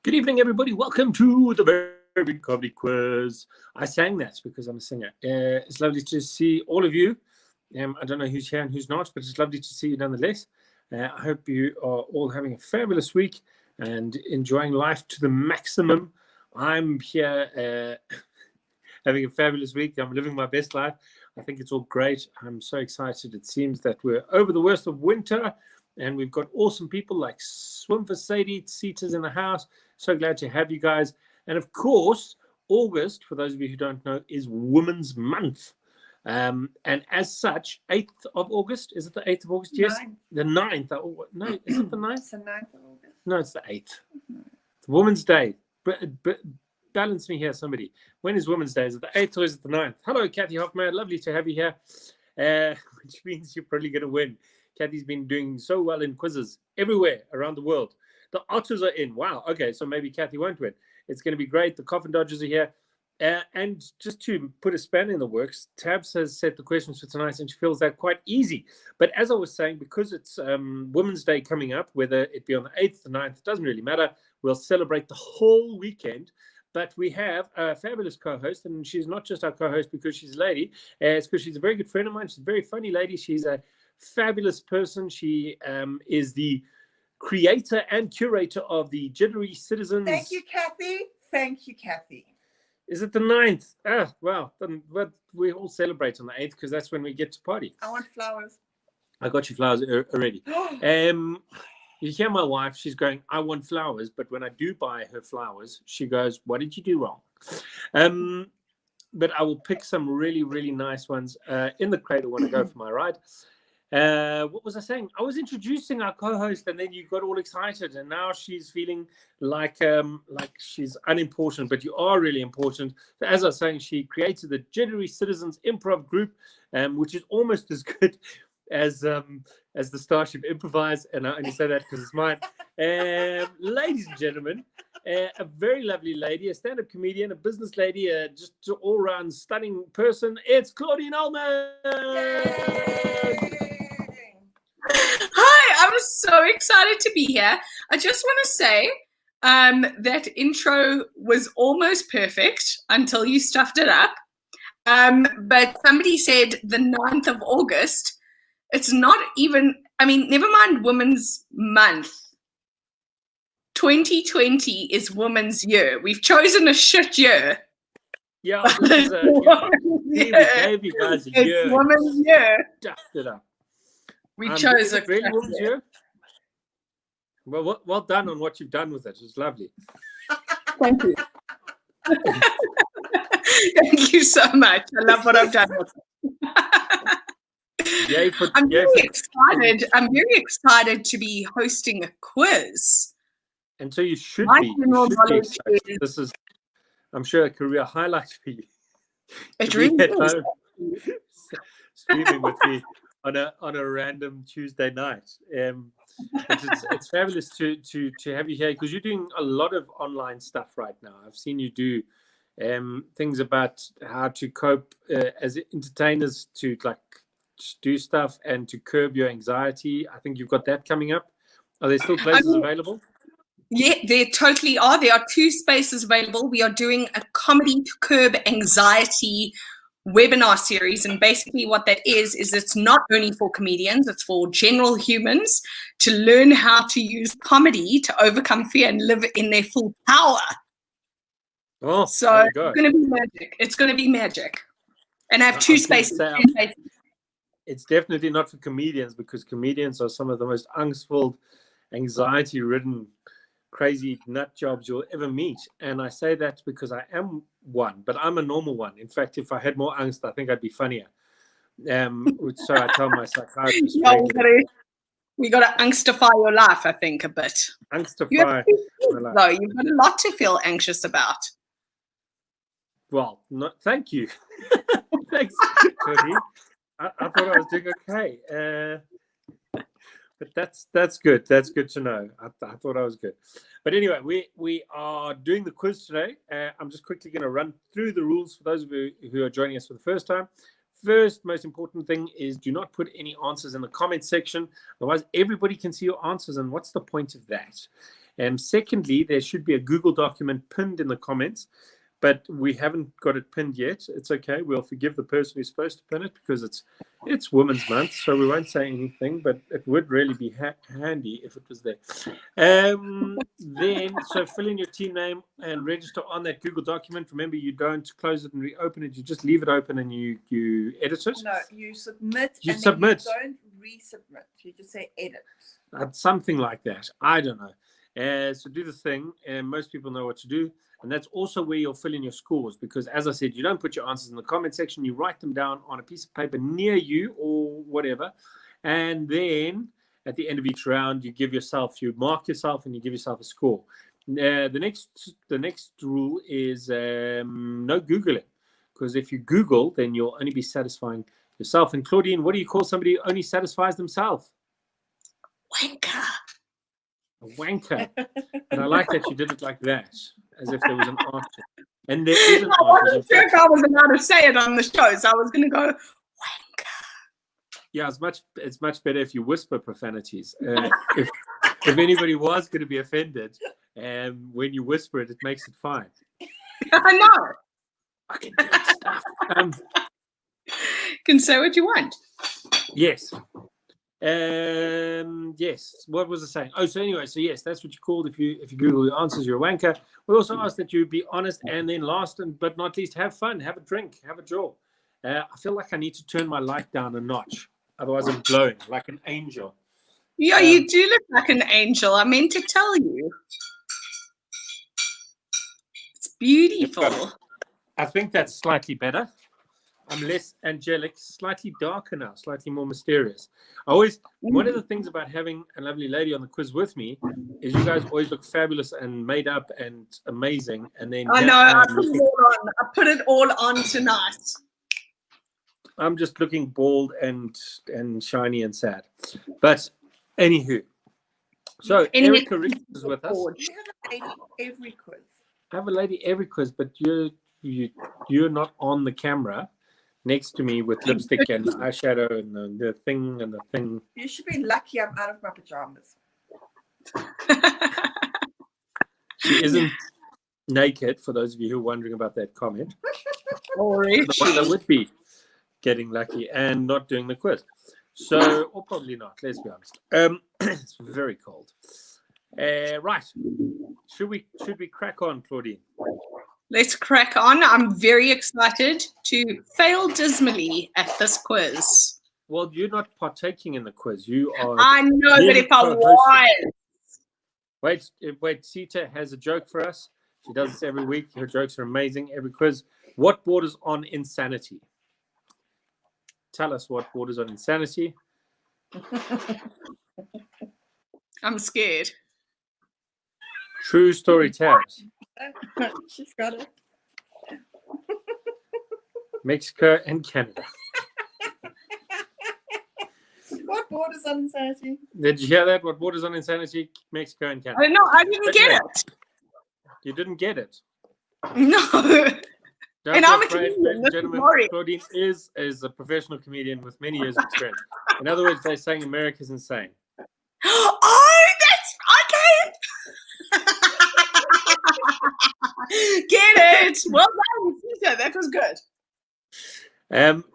Good evening, everybody. Welcome to the Very Big Comedy Quiz. I sang that because I'm a singer. It's lovely to see all of you. I don't know who's here and who's not, but it's lovely to see you nonetheless. I hope you are all having a fabulous week and enjoying life to the maximum. I'm here having a fabulous week. I'm living my best life. I think it's all great. I'm so excited. It seems that we're over the worst of winter, and we've got awesome people like Swim for Sadie, Sita's in the house. So glad to have you guys. And of course, August, for those of you who don't know, is Women's Month. And as such, 8th of August, is it the 8th of August? Yes. 9th. The 9th. No, is it the 9th? It's the 9th of August. No, it's the 8th. It's Women's Day. Balance me here, somebody. When is Women's Day? Is it the 8th or is it the 9th? Hello, Kathy Hoffman. Lovely to have you here, which means you're probably going to win. Kathy's been doing so well in quizzes everywhere around the world. The Otters are in. Wow. Okay, so maybe Kathy won't win. It's going to be great. The Coffin Dodgers are here. And just to put a spanner in the works, Tabs has set the questions for tonight, and she feels that quite easy. But as I was saying, because it's Women's Day coming up, whether it be on the 8th or 9th, it doesn't really matter. We'll celebrate the whole weekend. But we have a fabulous co-host, and she's not just our co-host because she's a lady. It's because she's a very good friend of mine. She's a very funny lady. She's a fabulous person. She is the creator and curator of the Jittery Citizens. Thank you, Kathy. Thank you, Kathy. Is it the 9th? Well, then we all celebrate on the 8th because that's when we get to party. I want flowers. I got you flowers already. You hear my wife, she's going, I want flowers. But when I do buy her flowers, she goes, what did you do wrong? But I will pick some really, really nice ones in the cradle when I go for my ride. What was I saying? I was introducing our co-host, and then you got all excited, and now she's feeling like she's unimportant, but you are really important. So as I was saying, she created the Jittery Citizens Improv Group, which is almost as good as the Starship Improvise, and I only say that because it's mine. Ladies and gentlemen, a very lovely lady, a stand-up comedian, a business lady, just an all-round stunning person. It's Claudine Ullman. Hi, I'm so excited to be here. I just want to say that intro was almost perfect until you stuffed it up. But somebody said the 9th of August. It's not even, never mind Women's Month. 2020 is Women's Year. We've chosen a shit year. Yeah, this is we gave you guys a year. It's Women's Year. Stuffed it up. We chose a really Women's Year. Well done on what you've done with it. It's lovely. Thank you. Thank you so much. I love what I've done with it. I'm very excited to be hosting a quiz. And so you should My be. general knowledge is, this is, I'm sure, a career highlight for you. It really is. Streaming with me on a random Tuesday night. It's fabulous to have you here because you're doing a lot of online stuff right now. I've seen you do things about how to cope as entertainers, to do stuff and to curb your anxiety. I think you've got that coming up. Are there still places available? Yeah, there totally are. There are 2 spaces available. We are doing a comedy to curb anxiety webinar series, and basically what that is it's not only for comedians, it's for general humans to learn how to use comedy to overcome fear and live in their full power. Oh, so it's going to be magic. It's going to be magic. And I have 2 spaces. It's definitely not for comedians, because comedians are some of the most angstful, anxiety-ridden, crazy nut jobs you'll ever meet. And I say that because I am one, but I'm a normal one. In fact, if I had more angst, I think I'd be funnier. So I tell my psychiatrist. We got to angstify your life, I think, a bit. Angstify my life. No, you've got a lot to feel anxious about. Well, thank you. Thanks, Cody. I thought I was doing okay. But that's good. That's good to know. I thought I was good. But anyway, we are doing the quiz today. I'm just quickly going to run through the rules for those of you who are joining us for the first time. First, most important thing is do not put any answers in the comment section. Otherwise, everybody can see your answers. And what's the point of that? Secondly, there should be a Google document pinned in the comments, but we haven't got it pinned yet. It's okay. We'll forgive the person who's supposed to pin it because it's Women's Month, so we won't say anything, but it would really be handy if it was there. Then, so fill in your team name and register on that Google document. Remember, you don't close it and reopen it. You just leave it open and you edit it. No, you submit. You and submit. Then you don't resubmit. You just say edit. Something like that. I don't know. So do the thing, and most people know what to do. And that's also where you'll fill in your scores, because as I said, you don't put your answers in the comment section. You write them down on a piece of paper near you or whatever. And then at the end of each round, you mark yourself and you give yourself a score. The next rule is no Googling, because if you Google, then you'll only be satisfying yourself. And Claudine, what do you call somebody who only satisfies themselves? Wanker. A wanker. And I like that you did it like that, as if there was an answer. And there is an I answer. wasn't sure if I was allowed to say it on the show, so I was going to go, wanker. Yeah, it's much better if you whisper profanities. If anybody was going to be offended, when you whisper it, it makes it fine. I know. Fucking good stuff. You can say what you want. Yes. Yes. What was I saying? Oh, so anyway, so yes, that's what you called. If you Google your answers, you're a wanker. We also ask that you be honest, and then last but not least, have fun, have a drink, have a jaw. I feel like I need to turn my light down a notch, otherwise I'm glowing like an angel. Yeah, you do look like an angel. I meant to tell you. It's beautiful. I think that's slightly better. I'm less angelic, slightly darker now, slightly more mysterious. One of the things about having a lovely lady on the quiz with me is you guys always look fabulous and made up and amazing. And then I know, I put it all on tonight. I'm just looking bald and shiny and sad. But anywho, so Erica Rich is with us. You have a lady every quiz. I have a lady every quiz, but you're not on the camera next to me with lipstick and eyeshadow and the thing. You should be lucky I'm out of my pajamas. She isn't naked, for those of you who are wondering about that comment. Or The one that would be getting lucky and not doing the quiz. So, or probably not, let's be honest. It's very cold. Right. Should we crack on, Claudine? Let's crack on. I'm very excited to fail dismally at this quiz. Well, you're not partaking in the quiz. You are. I know, but if I was. Wait. Sita has a joke for us. She does this every week. Her jokes are amazing. Every quiz. What borders on insanity? Tell us what borders on insanity. I'm scared. True story tabs. She's got it. Mexico and Canada. What borders on insanity? Did you hear that? What borders on insanity? Mexico and Canada. I didn't get it. You didn't get it. No. Don't And be I'm a afraid, comedian. ladies and gentlemen. Sorry. Claudine is a professional comedian with many years of experience. In other words, they're saying America's insane. Oh, that's okay. Get it. Well done, Peter. That was good.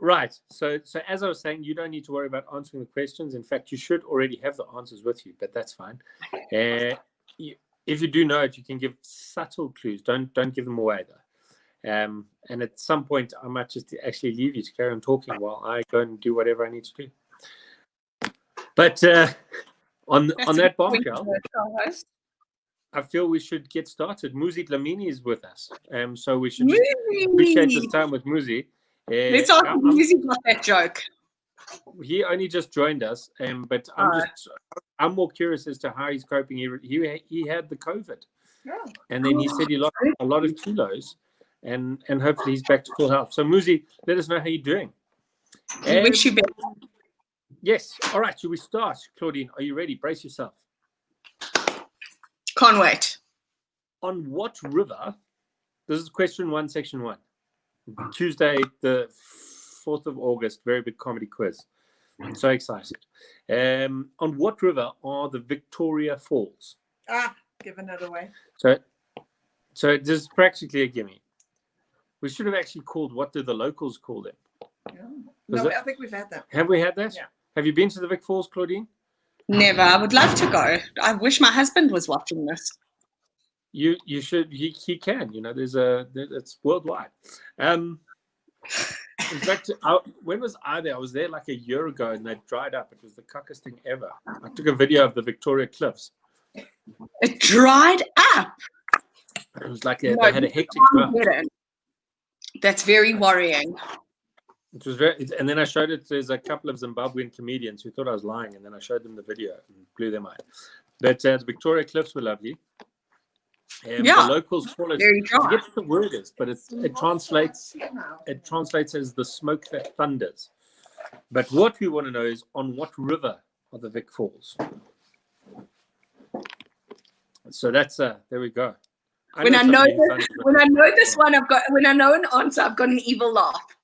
Right. So as I was saying, you don't need to worry about answering the questions. In fact, you should already have the answers with you, but that's fine. If you do know it, you can give subtle clues. Don't give them away though. And at some point, I might just actually leave you to carry on talking while I go and do whatever I need to do. But on that bombshell, I feel we should get started. Muzi Dlamini is with us, so we should just appreciate this time with Muzi. Let's ask Muzi got that joke. He only just joined us, but I'm more curious as to how he's coping. He had the COVID, and then he said he lost a lot of kilos, and hopefully he's back to full health. So Muzi, let us know how you're doing. We wish you better. Yes. All right. Should we start? Claudine, are you ready? Brace yourself. Can't wait. On what river? This is question 1, section 1. Tuesday, the 4th of August. Very big comedy quiz. I'm so excited. On what river are the Victoria Falls? Giving it away. So this is practically a gimme. We should have actually called, what do the locals call them? Yeah. Was No, it- I think we've had that. Have we had that? Yeah. Have you been to the Vic Falls, Claudine? Never. I would love to go. I wish my husband was watching this. You should. He can. You know, it's worldwide. In fact, when was I there? I was there like a year ago, and they dried up. It was the cuckest thing ever. I took a video of the Victoria Cliffs. It dried up. It was like No, they had a hectic drought. That's very worrying. It was very, and then I showed it. There's a couple of Zimbabwean comedians who thought I was lying, and then I showed them the video and blew their mind. But the Victoria Cliffs were lovely. Yeah, the locals call it. very I dry. forget what the word is, but it translates. It translates as the smoke that thunders. But what we want to know is, on what river are the Vic Falls? So that's there we go. When I know this one, one, when I know an answer, I've got an evil laugh.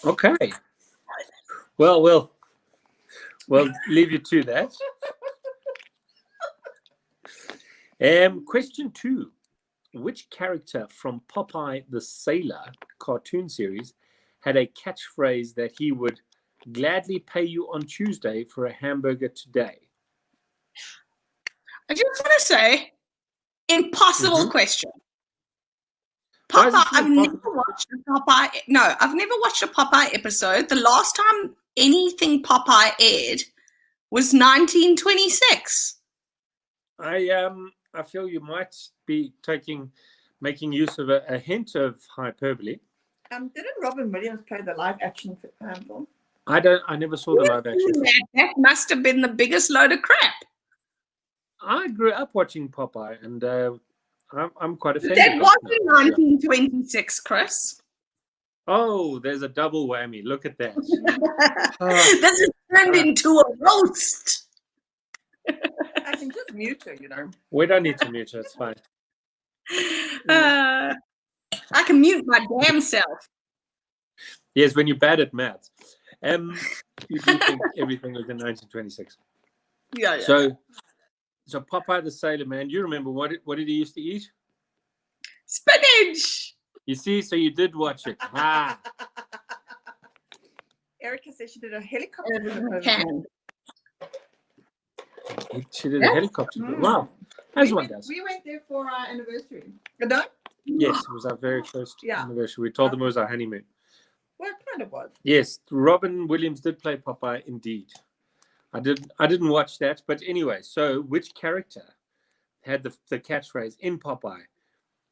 Okay. Well, we'll leave you to that. Question 2. Which character from Popeye the Sailor cartoon series had a catchphrase that he would gladly pay you on Tuesday for a hamburger today? I just want to say, impossible question. Why is Popeye, it so I've never impossible? watched a Popeye. No, I've never watched a Popeye episode. The last time anything Popeye aired was 1926. I feel you might be making use of a hint of hyperbole. Didn't Robin Williams play the live action film? I never saw the live action. That must have been the biggest load of crap. I grew up watching Popeye, and I'm quite offended. That right wasn't now. 1926, Chris. Oh, there's a double whammy. Look at that. This is turned into a roast. I can just mute her, you know. We don't need to mute her. It's fine. I can mute my damn self. Yes, when you're bad at maths. You do think everything was in 1926. Yeah. So Popeye the Sailor Man, you remember what did he used to eat? Spinach. You see, so you did watch it. Ah. Erica said she did a helicopter. Can. She did a helicopter. Wow. As one does. We went there for our anniversary. No? Yes, it was our very first anniversary. We told them it was our honeymoon. Well, it kind of was. Yes, Robin Williams did play Popeye indeed. I didn't watch that, but anyway, so which character had the catchphrase in Popeye,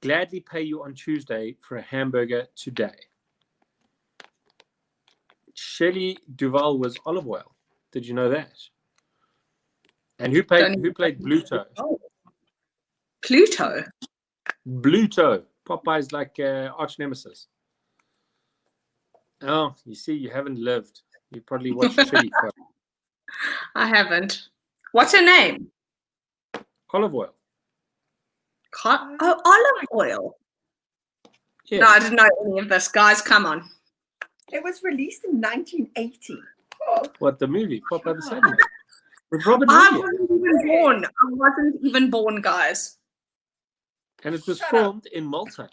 gladly pay you on Tuesday for a hamburger today? Shelley Duvall was Olive Oil. Did you know that? And who played Bluto? Oh. Pluto. Bluto. Popeye's like arch nemesis. Oh, you see, you haven't lived. You probably watched Shelley. I haven't. What's her name? Olive Oil. Olive Oil. Yeah. No, I didn't know any of this. Guys, come on. It was released in 1980. What, the movie? Popeye the Sailor Man. With Robert I Williams. wasn't even born. I wasn't even born, guys. And it was filmed in Malta.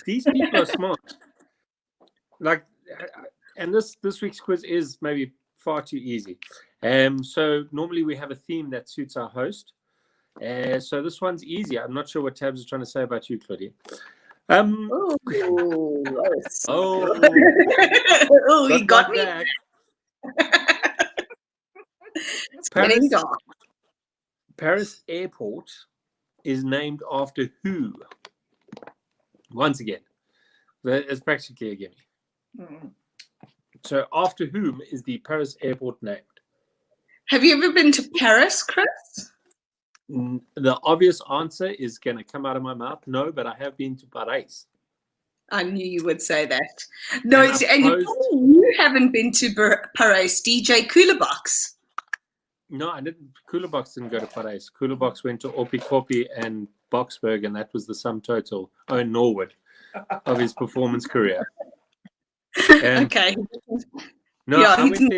These people are smart. Like, and this week's quiz is maybe far too easy. So normally we have a theme that suits our host. So this one's easy. I'm not sure what Tabs is trying to say about you, Claudine. Oh, you got me. It's getting dark. Paris Airport is named after who? Once again, it's practically a gimme. Mm. So after whom is the Paris Airport named? Have you ever been to Paris, Chris? The obvious answer is going to come out of my mouth. No, but I have been to Paris. I knew you would say that. No, And you haven't been to Paris, DJ Coolerbox. No, I didn't. Coolerbox didn't go to Paris. Coolerbox went to Oppikopi and Boksburg, and that was the sum total, Norwood, of his performance career. And Okay. no, Yeah, I went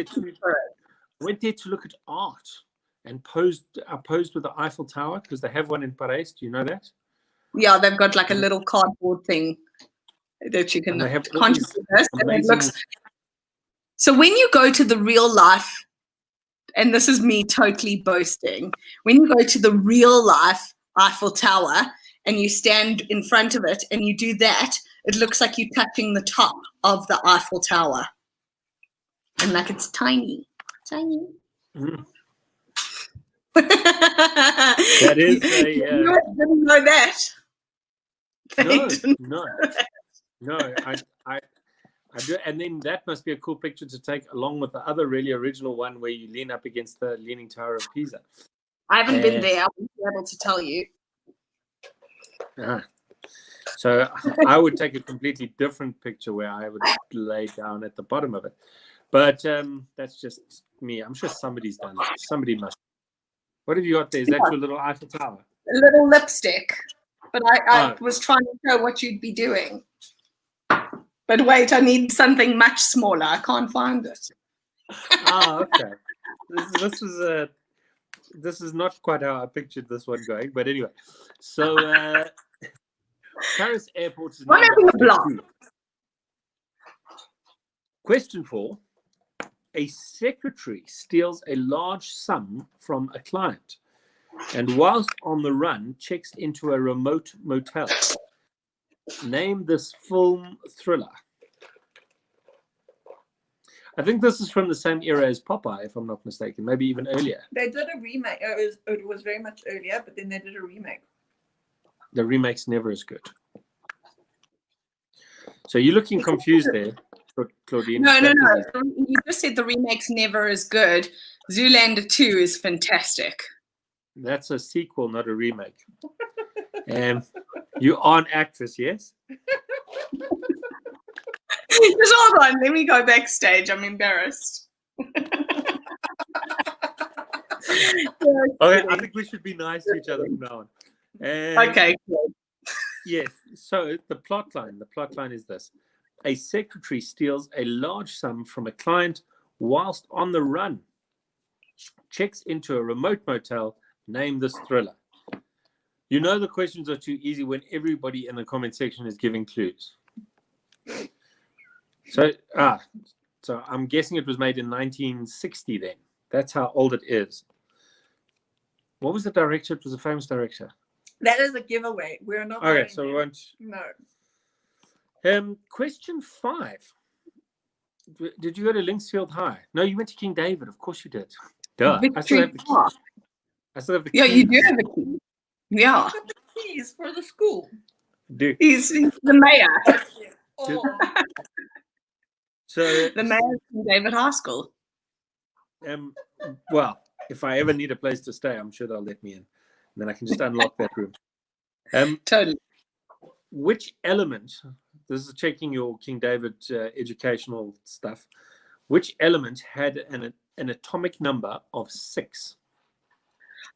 there to look at art. and are posed with the Eiffel Tower? Because they have one in Paris. Do you know that? Yeah, they've got like a little cardboard thing that you can And they have all contribute these this, and it amazing. looks. So when you go to the real life, and this is me totally boasting, when you go to the real life Eiffel Tower and you stand in front of it and you do that, it looks like you're touching the top of the Eiffel Tower. And like it's tiny. Tiny. Mm. That is a. You didn't know that. No. I do, and then that must be a cool picture to take along with the other really original one where you lean up against the Leaning Tower of Pisa. I haven't been there. I won't be able to tell you. So I would take a completely different picture where I would lay down at the bottom of it. But that's just me. I'm sure somebody's done that. Somebody must. What have you got there? Is that your little Eiffel Tower? A little lipstick. But I was trying to show what you'd be doing. But wait, I need something much smaller. I can't find it. Okay. This is not quite how I pictured this one going, but anyway. So Paris Airport is I'm having a block. Question 4. A secretary steals a large sum from a client and whilst on the run checks into a remote motel. Name this film thriller. I think this is from the same era as Popeye, if I'm not mistaken, maybe even earlier. They did a remake. It was very much earlier, but then they did a remake. The remake's never as good. So you're looking confused there, Claudine. No. You just said the remake's never as good. Zoolander 2 is fantastic. That's a sequel, not a remake. You are an actress, yes? Just hold on. Let me go backstage. I'm embarrassed. Okay, I think we should be nice to each other from now on. Okay, cool. Yes, so the plot line is this. A secretary steals a large sum from a client whilst on the run. Checks into a remote motel. Name this thriller. You know the questions are too easy when everybody in the comment section is giving clues. So I'm guessing it was made in 1960 then. That's how old it is. What was the director? It was a famous director. That is a giveaway. We're not. Okay, so we won't. No. Question 5. Did you go to Linksfield High? No, you went to King David. Of course you did. Duh. I still have the key. Yeah, you do have a key. Yeah. Look at the keys for the school. Do. He's the mayor. Oh. So the mayor of King David High School. Well, if I ever need a place to stay, I'm sure they'll let me in. And then I can just unlock that room. Totally. Which element, this is checking your King David educational stuff, which element had an atomic number of 6?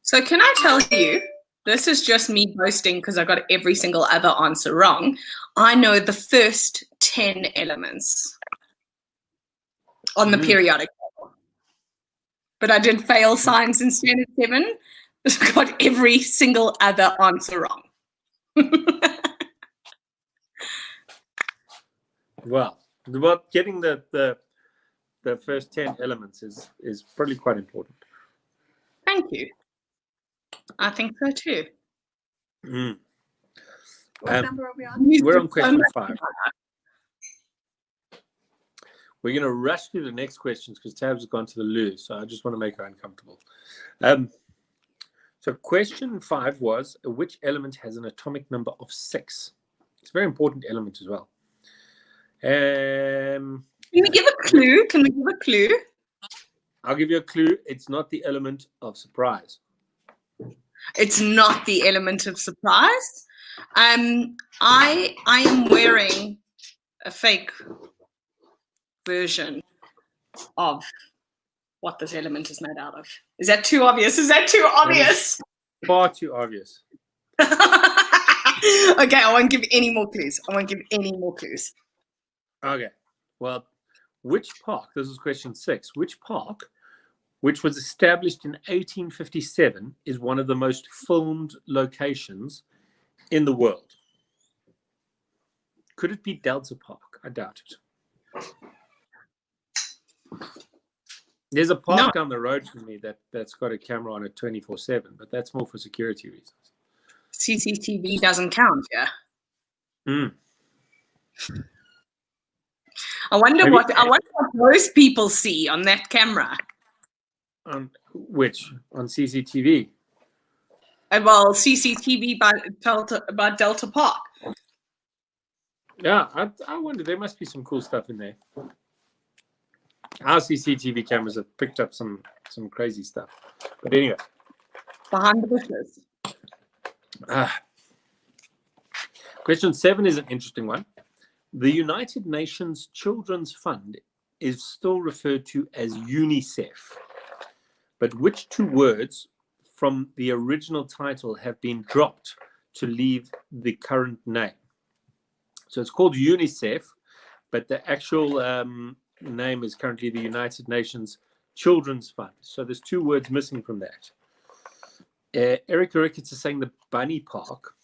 So can I tell you, this is just me boasting because I got every single other answer wrong. I know the first 10 elements on the periodic table. But I did fail science in standard 7. I got every single other answer wrong. Well, getting the first 10 elements is probably quite important. Thank you. I think so too. What number are we on? We're on question 5. We're going to rush through the next questions because Tabs has gone to the loo, so I just want to make her uncomfortable. So question 5 was, which element has an atomic number of 6? It's a very important element as well. Can we give a clue? I'll give you a clue. It's not the element of surprise. It's not the element of surprise. I am wearing a fake version of what this element is made out of. Is that too obvious? Far too obvious. Okay, I won't give any more clues. Okay. Well, which park, this is question 6, which park which was established in 1857, is one of the most filmed locations in the world? Could it be Delta Park? I doubt it. There's a park down the road from me that's got a camera on it 24/7, but that's more for security reasons. CCTV doesn't count, yeah. I wonder what those people see on that camera. On which? On CCTV? Well, CCTV by Delta Park. Yeah, I wonder. There must be some cool stuff in there. Our CCTV cameras have picked up some crazy stuff. But anyway. Behind the bushes. Question 7 is an interesting one. The United Nations Children's Fund is still referred to as UNICEF. But which 2 words from the original title have been dropped to leave the current name? So it's called UNICEF, but the actual name is currently the United Nations Children's Fund. So there's 2 words missing from that. Erica Ricketts is saying the Bunny Park.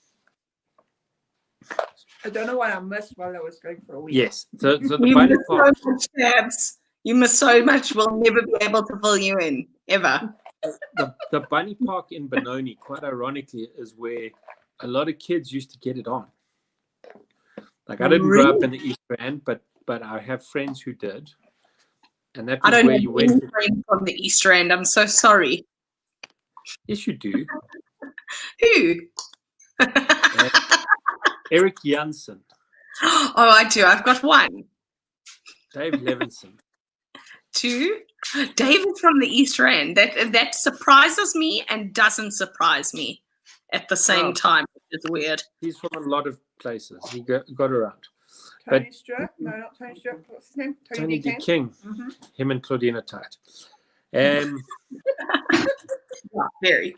I don't know what I missed while I was going for a week. Yes. So the Bunny Park. So much, Tabs. You miss so much. We'll never be able to fill you in, ever. The Bunny Park in Benoni, quite ironically, is where a lot of kids used to get it on. Like I didn't grow up in the East Rand, but I have friends who did. And that was where you went. Friend from the East Rand. I'm so sorry. Yes, you do. Who? Eric Janssen. Oh, I do. I've got 1. Dave Levinson. 2. David from the East Rand. That surprises me and doesn't surprise me at the same time. It's weird. He's from a lot of places. He got around. Tony Stewart? No, not Tony Stewart. What's his name? Tony D. King. Mm-hmm. Him and Claudine are tight. Very.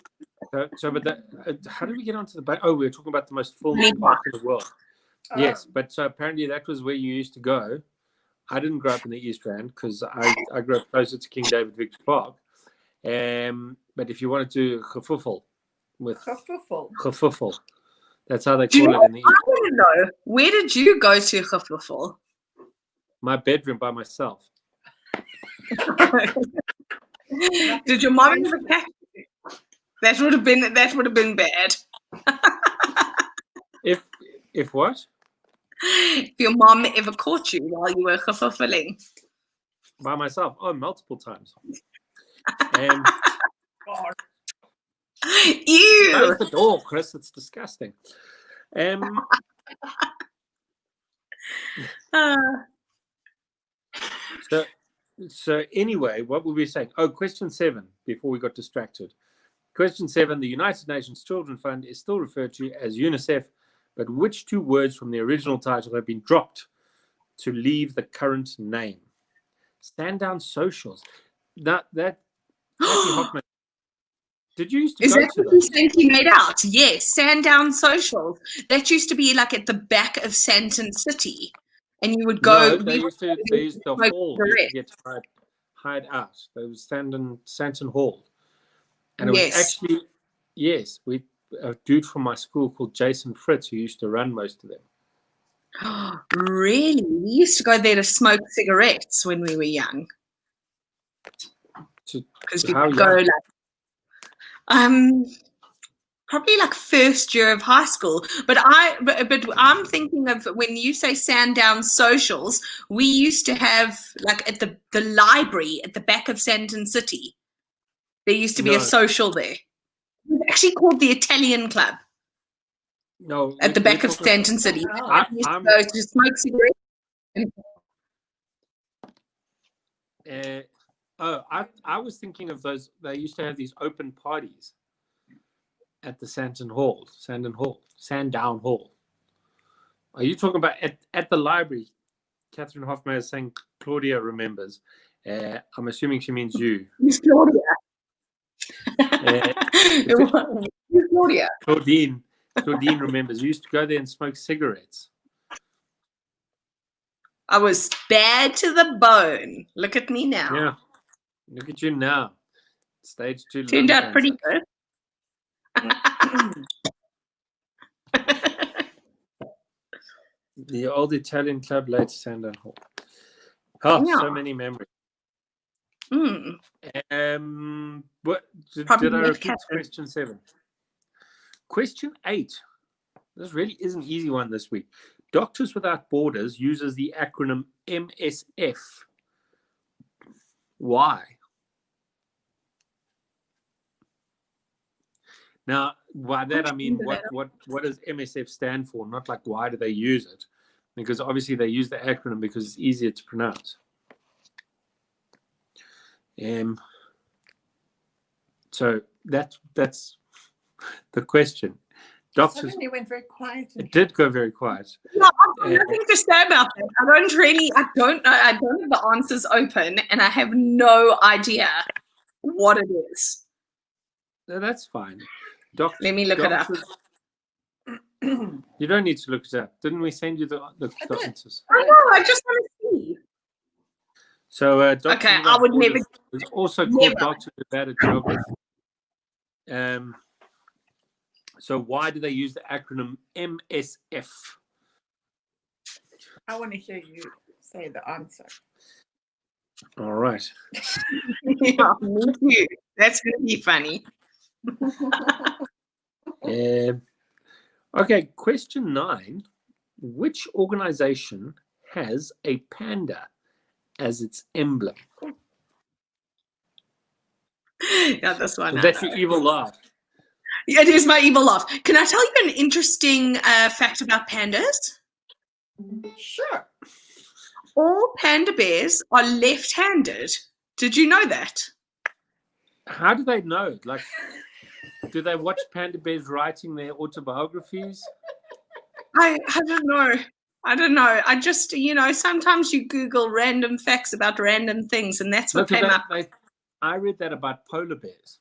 So, but how did we get onto the? Oh, we were talking about the most filmed park in the world. Oh. Yes, but so apparently that was where you used to go. I didn't grow up in the East Rand because I grew up closer to King David Victor Park. But if you wanted to gefuffel with gefuffel, that's how they call it in the East. I want to know, where did you go to gefuffel? My bedroom by myself. Did your mom ever catch you? That would have been bad. If what? If your mom ever caught you while you were gefuffeling. By myself? Oh, multiple times. Ew! Close the door, Chris. It's disgusting. So anyway, what were we saying? Oh, question 7, before we got distracted. Question 7, the United Nations Children's Fund is still referred to as UNICEF, but which 2 words from the original title have been dropped to leave the current name? Sandown Socials. That Kathy Hoffman. Did you used to Is go that to what you those? think you made out? Yes, Sandown Socials. That used to be like at the back of Santon City. And you would go. No, they used the hall used to get hired out. There was Santon Hall. And it was actually, yes, a dude from my school called Jason Fritz who used to run most of them. Really? We used to go there to smoke cigarettes when we were young. Because we would go probably like first year of high school. But I'm thinking of when you say Sandown Socials, we used to have like at the library at the back of Santon City. There used to be a social there. It was actually called the Italian Club. No, at the back of Stanton City. Oh, used to go to smoke cigarettes. I was thinking of those. They used to have these open parties at the Sandown Hall. Are you talking about at the library? Catherine Hoffman is saying Claudia remembers. I'm assuming she means you. Who's Claudia? Who's Claudia? Claudine remembers. You used to go there and smoke cigarettes. I was bad to the bone. Look at me now. Yeah. Look at you now. Stage 2 Turned lung out pretty cancer. good. The old Italian club, late Sandown Hall. Oh, Yeah. so many memories. What did Probably I met repeat Catherine. question 7? Question 8. This really is an easy one this week. Doctors Without Borders uses the acronym MSF. Why? Now, by that I mean what does MSF stand for? Not like why do they use it? Because obviously they use the acronym because it's easier to pronounce. So that's the question. Doctors. Suddenly went very quiet. It did go very quiet. No, I've got nothing to say about that. I don't know. I don't have the answers open, and I have no idea what it is. No, that's fine. Let me look it up. You don't need to look it up. Didn't we send you the answers? I know. I just want to see. So, okay, I would never. It's also called Doctors Without a Geography. So why do they use the acronym MSF? I want to hear you say the answer. All right. Yeah, me too. That's going to be funny. Okay, question 9. Which organization has a panda as its emblem? Yeah, this one. That's your evil laugh. Yeah, it is my evil laugh. Can I tell you an interesting fact about pandas? Sure. All panda bears are left-handed. Did you know that? How do they know? Like, do they watch panda bears writing their autobiographies? I don't know. I don't know. I just, sometimes you Google random facts about random things, and that's what came up. I read that about polar bears.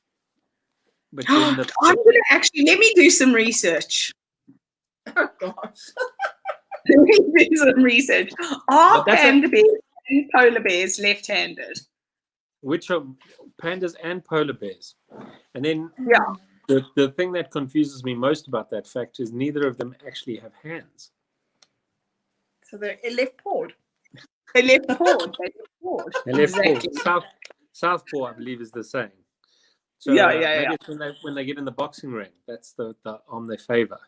But then I'm going to actually, let me do some research. Oh, gosh. Let me do some research. Are panda bears and polar bears left-handed? Which are pandas and polar bears? And then yeah, the thing that confuses me most about that fact is neither of them actually have hands. So they're left-pawed. They're left-pawed. They're left-pawed. Southpaw, I believe, is the same. So maybe it's when they get in the boxing ring. That's the arm they favor.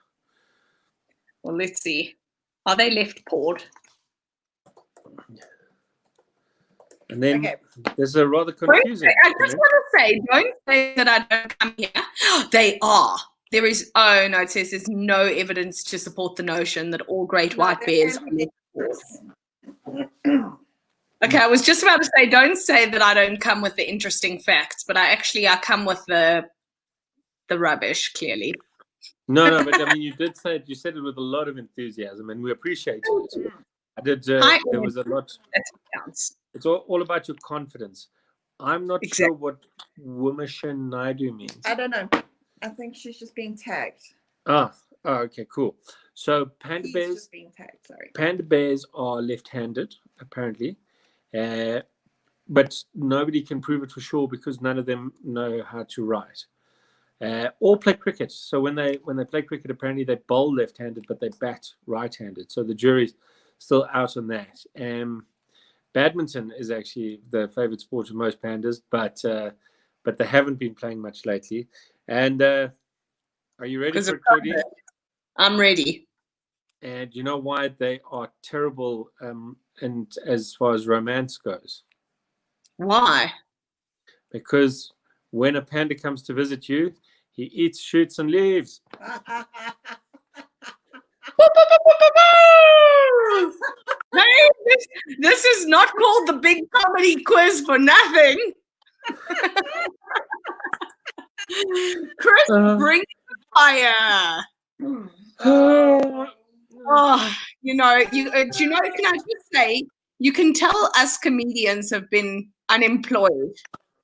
Well, let's see. Are they left-pawed? And then there's a rather confusing. I just want to say, don't say that I don't come here. They are. There is. Oh no, it says there's no evidence to support the notion that all great white bears are left-pawed. Okay, I was just about to say, don't say that I don't come with the interesting facts, but I come with the rubbish, clearly. No, but I mean, you did say it. You said it with a lot of enthusiasm, and we appreciate it. I did. There was a lot. That's what counts. It's all about your confidence. I'm not sure what Wimisha Naidu means. I don't know. I think she's just being tagged. Oh, okay, cool. So panda bears. Just being tagged, sorry. Panda bears are left-handed, apparently. But nobody can prove it for sure because none of them know how to write. Or play cricket. So when they play cricket, apparently they bowl left-handed, but they bat right-handed. So the jury's still out on that. Badminton is actually the favorite sport of most pandas, but they haven't been playing much lately. And are you ready for it, Claudine? I'm ready. And you know why they are terrible and as far as romance goes? Why? Because when a panda comes to visit you, he eats, shoots, and leaves. Hey, this is not called the big comedy quiz for nothing. Chris, bring the fire. Oh, can I just say, you can tell us comedians have been unemployed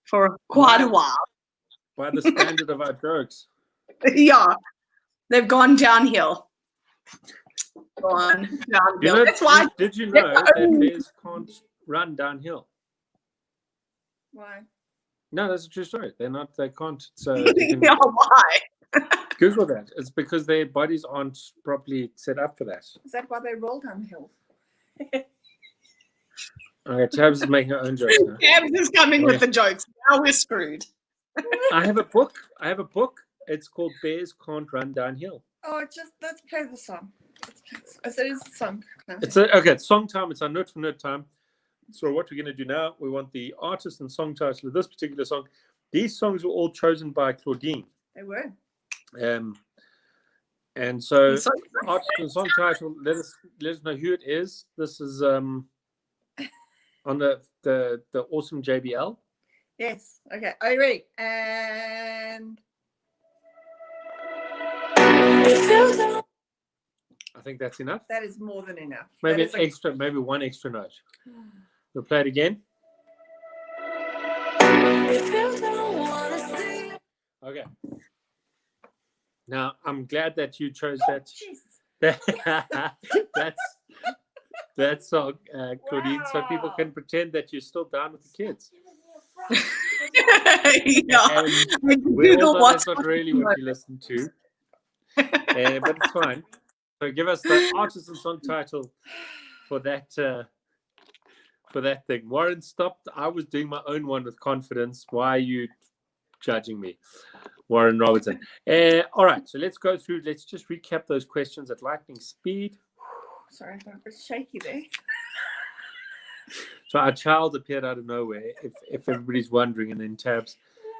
for quite a while. By the standard of our jokes. Yeah, they've gone downhill. That's why. Did you know that bears can't run downhill? Why? No, that's a true story. They're not. They can't. So you can Yeah, why? Google that. It's because their bodies aren't properly set up for that. Is that why they roll down the hill? Okay, Tabs is making her own jokes now. Cabs is coming Yeah. with the jokes. Now we're screwed. I have a book. It's called Bears Can't Run Downhill. Oh, let's play the song. Let's play the song. It's song time. It's our note for nerd time. So what we're going to do now, we want the artist and song title of this particular song. These songs were all chosen by Claudine. They were. And so artist and song title, let us know who it is. This is on the awesome JBL. Yes. Okay. Are you ready? And I think that's enough. that is more than enough. Maybe That an is extra, maybe one extra note. We'll play it again. Okay. Now I'm glad that you chose that. Jesus. That song, Claudine, so people Wow. can pretend that you're still down with the kids. Yeah. And we all Google know what's that's not really what you listen to, but it's fine. So give us the artist and song title for that thing. Warren stopped. I was doing my own one with confidence. Why are you judging me, Warren Robertson? All right, so let's go through. Let's just recap those questions at lightning speed. Sorry, I got a bit shaky there. So our child appeared out of nowhere, if everybody's wondering, and then Tabs,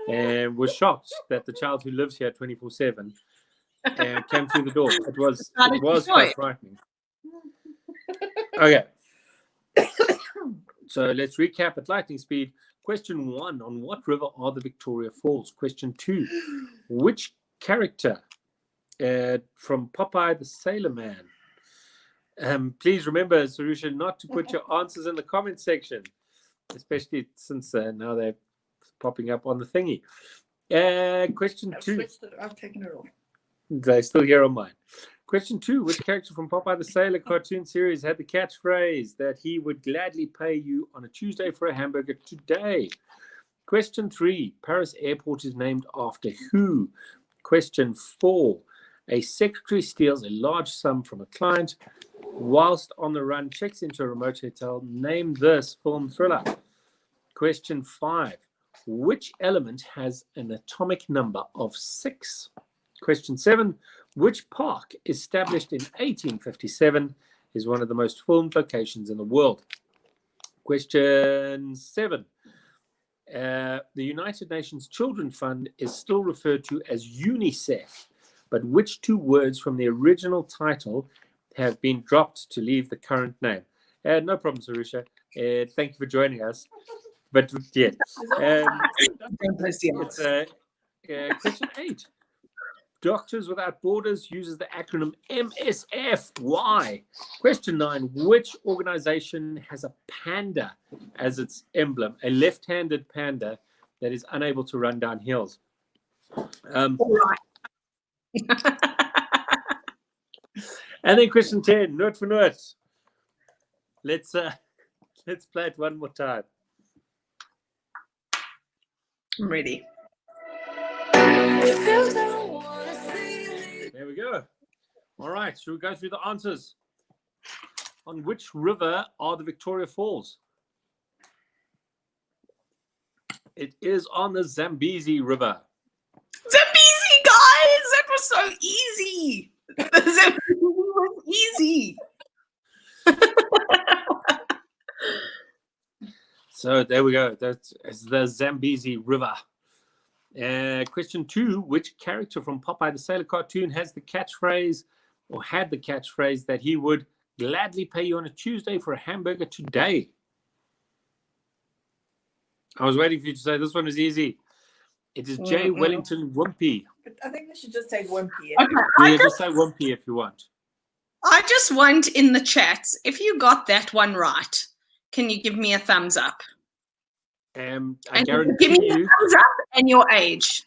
and was shocked that the child who lives here 24/7 came through the door. It was quite frightening. Okay. So let's recap at lightning speed. Question 1, on what river are the Victoria Falls? Question 2, which character from Popeye the Sailor Man? Please remember, Sarusha, not to put your answers in the comment section, especially since now they're popping up on the thingy. Question 2. I've taken it off. They're still here on mine. Question 2, which character from Popeye the Sailor cartoon series had the catchphrase that he would gladly pay you on a Tuesday for a hamburger today? Question 3, Paris Airport is named after who? Question 4, a secretary steals a large sum from a client. Whilst on the run, checks into a remote hotel. Name this film thriller. Question 5. Which element has an atomic number of 6? Question 7. Which park, established in 1857, is one of the most filmed locations in the world? Question 7. The United Nations Children Fund is still referred to as UNICEF, but which 2 words from the original title have been dropped to leave the current name? No problem, Sarusha. Thank you for joining us. But yeah, it's question 8. Doctors Without Borders uses the acronym MSF. Why? Question 9. Which organization has a panda as its emblem? A left-handed panda that is unable to run down hills. And then question 10, note for note. Let's play it one more time. I'm ready. There we go. All right, should we go through the answers? On which river are the Victoria Falls? It is on the Zambezi River. Zambezi, guys! That was so easy. The Zambezi was easy. So there we go. That's the Zambezi River. Question 2, which character from Popeye the Sailor cartoon has the catchphrase, or had the catchphrase, that he would gladly pay you on a Tuesday for a hamburger today? I was waiting for you to say this one is easy. It is J. Wellington Wimpy. But I think we should just say Wimpy. Yeah, just say Wimpy if you want. I just want in the chat, if you got that one right, can you give me a thumbs up? I And guarantee give me a you, thumbs up and your age.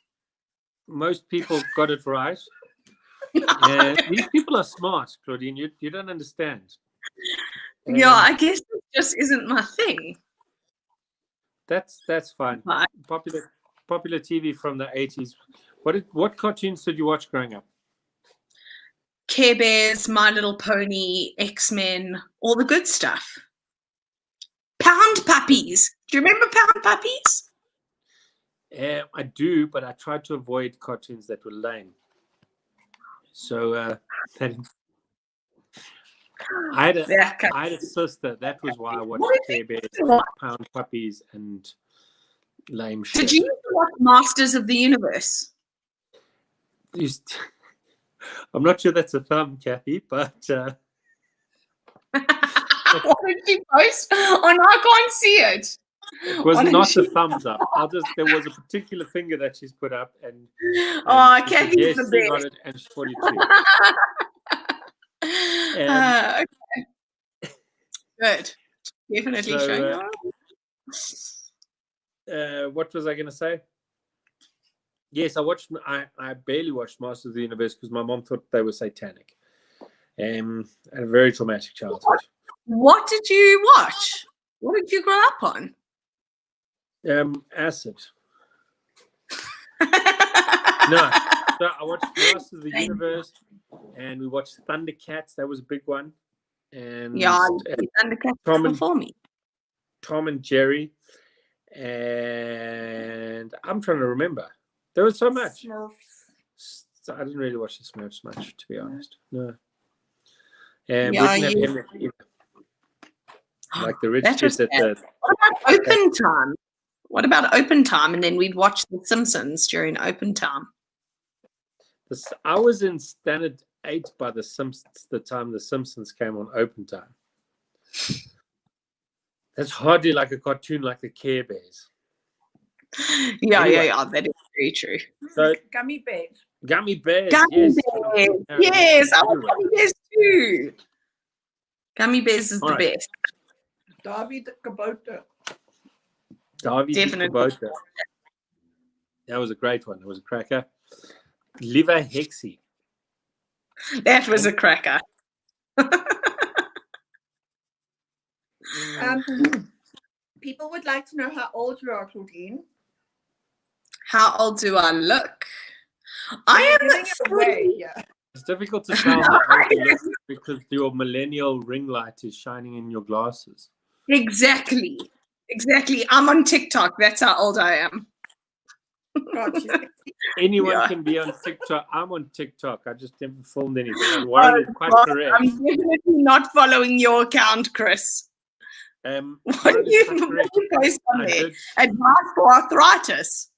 most people got it right. These people are smart, Claudine. You don't understand. Yeah, I guess it just isn't my thing. That's fine. Right. Popular TV from the 80s. What cartoons did you watch growing up? Care Bears, My Little Pony, X-Men, all the good stuff. Pound Puppies. Do you remember Pound Puppies? I do, but I tried to avoid cartoons that were lame. So I had a sister. That was why I watched Care Bears, and Pound Puppies, and lame shit. Did you watch Masters of the Universe? I'm not sure that's a thumb, Kathy, but what did you post? Oh no, I can't see it. it was not a thumbs up. There was a particular finger that she's put up, and oh, she said, Kathy's yes, the she got best. it, and she's 42. Okay. Good. Definitely So, showing you. what was I going to say? Yes, I barely watched Masters of the Universe because my mom thought they were satanic. And a very traumatic childhood. What did you watch? What did you grow up on? Acid. No. So I watched Masters of the Universe, and we watched Thundercats. That was a big one. And yeah, Thundercats before me. Tom and Jerry. And I'm trying to remember. There was so much. Smurfs. So I didn't really watch the Smurfs much, to be honest. No. And Yeah, we didn't have Emmett either. Like the rich kids at the. What about open time? What about open time? And then we'd watch The Simpsons during open time. I was in standard 8 by the Simpsons. The time the Simpsons came on open time. That's hardly like a cartoon like the Care Bears. Yeah, that is very true. So Gummy Bears. Gummy Bears. Gummy Bears. Yes, I want Gummy Bears too. Gummy Bears is the best. Davy the Kabouter. Definitely. Kabouter. That was a great one. It was a cracker. Liver Hexie. That was a cracker. People would like to know how old you are, Claudine. How old do I look? I am 40. Yeah. It's difficult to tell how old you look because your millennial ring light is shining in your glasses. Exactly. I'm on TikTok. That's how old I am. God, anyone can be on TikTok. I'm on TikTok. I just never filmed anything. I'm worried it's quite correct. I'm definitely not following your account, Chris. What do you post on there? Advice for arthritis.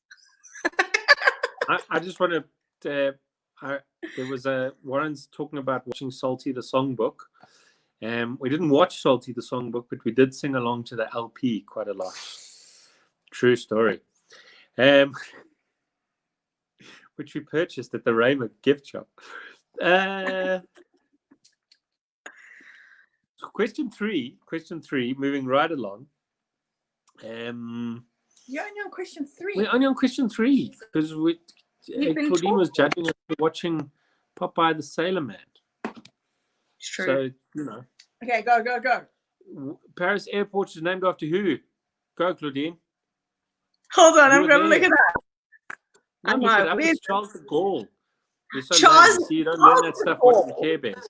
I just want to. There was Warren's talking about watching Salty the Songbook. We didn't watch Salty the Songbook, but we did sing along to the LP quite a lot. True story. Which we purchased at the Raymer gift shop. Question three, moving right along. You're only on question 3. We're only on question 3 because Claudine was judging us for watching Popeye the Sailor Man. It's true. So, you know. Okay, go. Paris Airport is named after who? Go, Claudine. Hold on, I'm going to look it up. No, look it up. It's Charles de Gaulle. You're so Charles. You don't learn that stuff watching the Care Bears.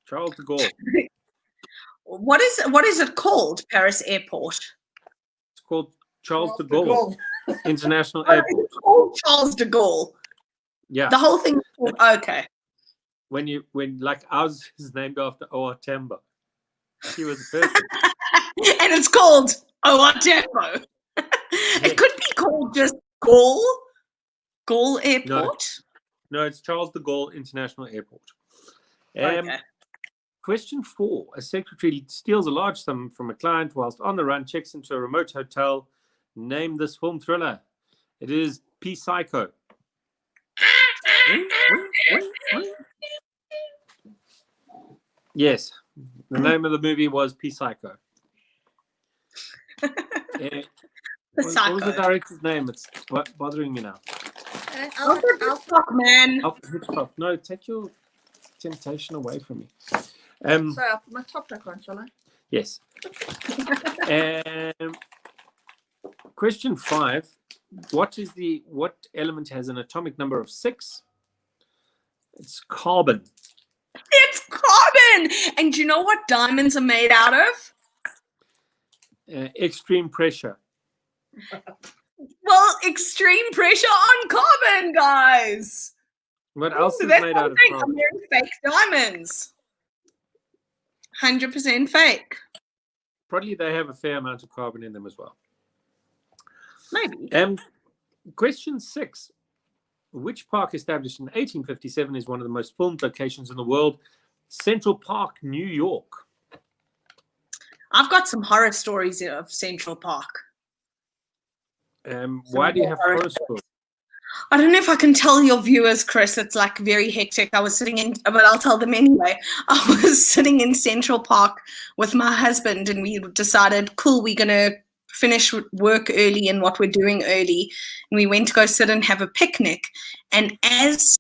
Charles de Gaulle. What is it called? Paris Airport. It's called Charles de Gaulle International Airport. It's called Charles de Gaulle. Yeah. The whole thing is called, okay. When like ours is named after O.R. Tambo. He was a person. And it's called O.R. Tambo. It could be called just Gaulle Airport. No, it's Charles de Gaulle International Airport. Okay. Question 4. A secretary steals a large sum from a client whilst on the run, checks into a remote hotel. Name this film thriller. It is P-Psycho. Yes. The name of the movie was P-Psycho. What was the director's name? It's bothering me now. Alfred Hitchcock, man. Alfred Hitchcock. No, take your temptation away from me. Sorry, I'll put my top back on, shall I? Yes. Question 5. What element has an atomic number of 6? It's carbon. It's carbon. And do you know what diamonds are made out of? Extreme pressure. Well, extreme pressure on carbon, guys. What else is That's made what out I'm of saying. carbon? I'm wearing fake diamonds. 100% fake. Probably they have a fair amount of carbon in them as well. Maybe. Question 6. Which park established in 1857 is one of the most filmed locations in the world? Central Park, New York. I've got some horror stories of Central Park. Why do you have horror stories? I don't know if I can tell your viewers, Chris. It's like very hectic. I was sitting in, but I'll tell them anyway. I was sitting in Central Park with my husband, and we decided, cool, we're going to finish work early and what we're doing early. And we went to go sit and have a picnic. And as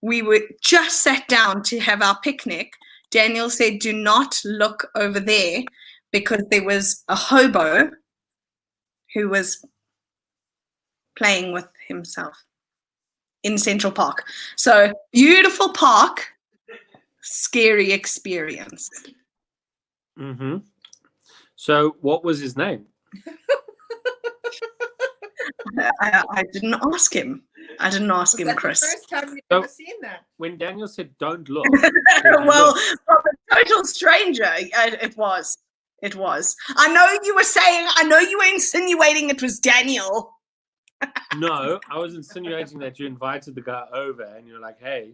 we were just sat down to have our picnic, Daniel said, do not look over there, because there was a hobo who was playing with himself in Central Park. So beautiful park, scary experience. Mm-hmm. So what was his name? I didn't ask him. I didn't ask him, That's Chris. the first time you've So- ever seen that. When Daniel said, don't look. Well, from a total stranger, it was. It was. I know you were insinuating it was Daniel. No, I was insinuating that you invited the guy over and you're like, hey,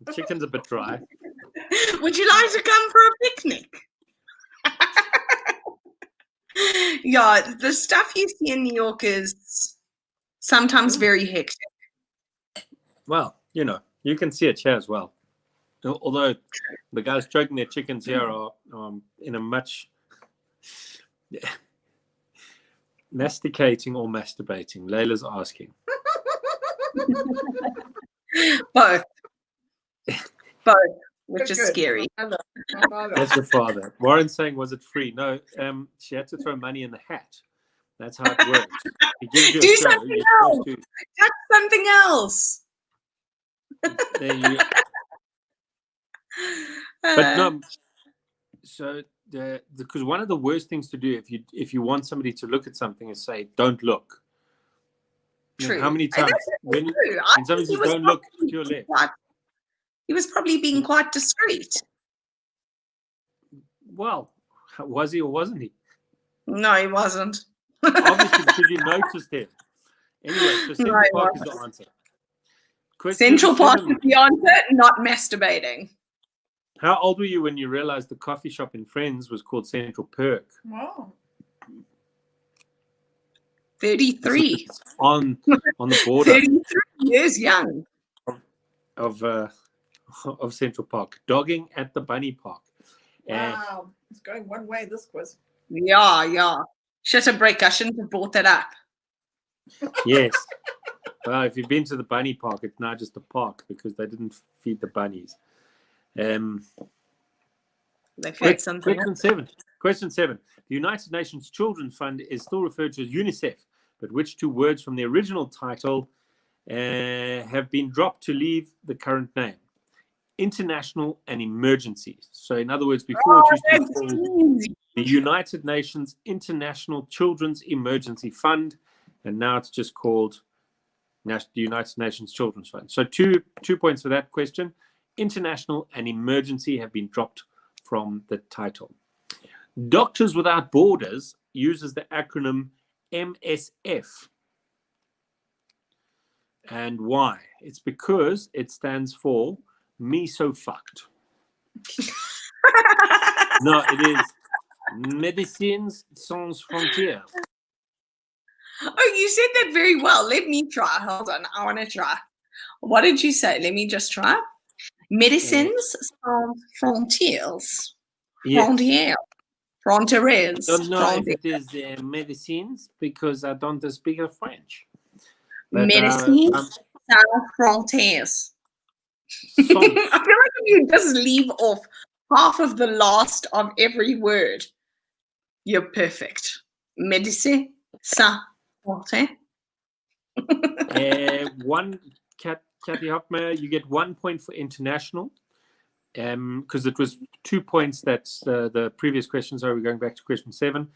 the chicken's a bit dry. Would you like to come for a picnic? Yeah, the stuff you see in New York is sometimes very hectic. Well, you can see it here as well. Although the guys choking their chickens here are in a much masticating or masturbating. Layla's asking. Both, which Good, is good. scary. My father. That's your father. Warren's saying, was it free? No, she had to throw money in the hat. That's how it works. He gives you a Do show, something you're else. supposed to- That's something else. there you- But no, so because one of the worst things to do if you want somebody to look at something is say, don't look. True. How many times when True. somebody says, He was don't look to probably your left? He was probably being quite discreet. Well, was he or wasn't he? No, he wasn't. Obviously, because you noticed him. Anyway, so Central No, he Park is the answer. Question Central Park 7. is the answer, not masturbating. How old were you when you realized the coffee shop in Friends was called Central Perk? Oh. 33. On the border 33 years young. of Central Park. Dogging at the Bunny Park. Wow. It's going one way, this quiz. Yeah. Shut a break. I shouldn't have brought that up. Yes. Well, if you've been to the bunny park, it's now just a park because they didn't feed the bunnies. They fed something else. Question 7. The United Nations Children's Fund is still referred to as UNICEF, but which two words from the original title have been dropped to leave the current name? International and emergency. So in other words, before it used to be called Easy. the United Nations International Children's Emergency Fund, and now it's just called the United Nations Children's Fund. So two points for that question. International and emergency have been dropped from the title. Doctors Without Borders uses the acronym MSF. And why? It's because it stands for Me So Fucked. No, it is Médecins Sans Frontières. Oh, you said that very well. Let me try. Hold on. I want to try. What did you say? Let me just try. Medicines sans frontières. Yes. Frontières. Frontières. I don't know if Frontières. it is medicines because I don't speak French. But, Medicines sans frontières. sans- I feel like if you just leave off half of the last of every word, you're perfect. Medicine sans Walter. One, Kathy Hopmer, you get 1 point for international, because it was 2 points. That's the previous question. So we're going back to question 7.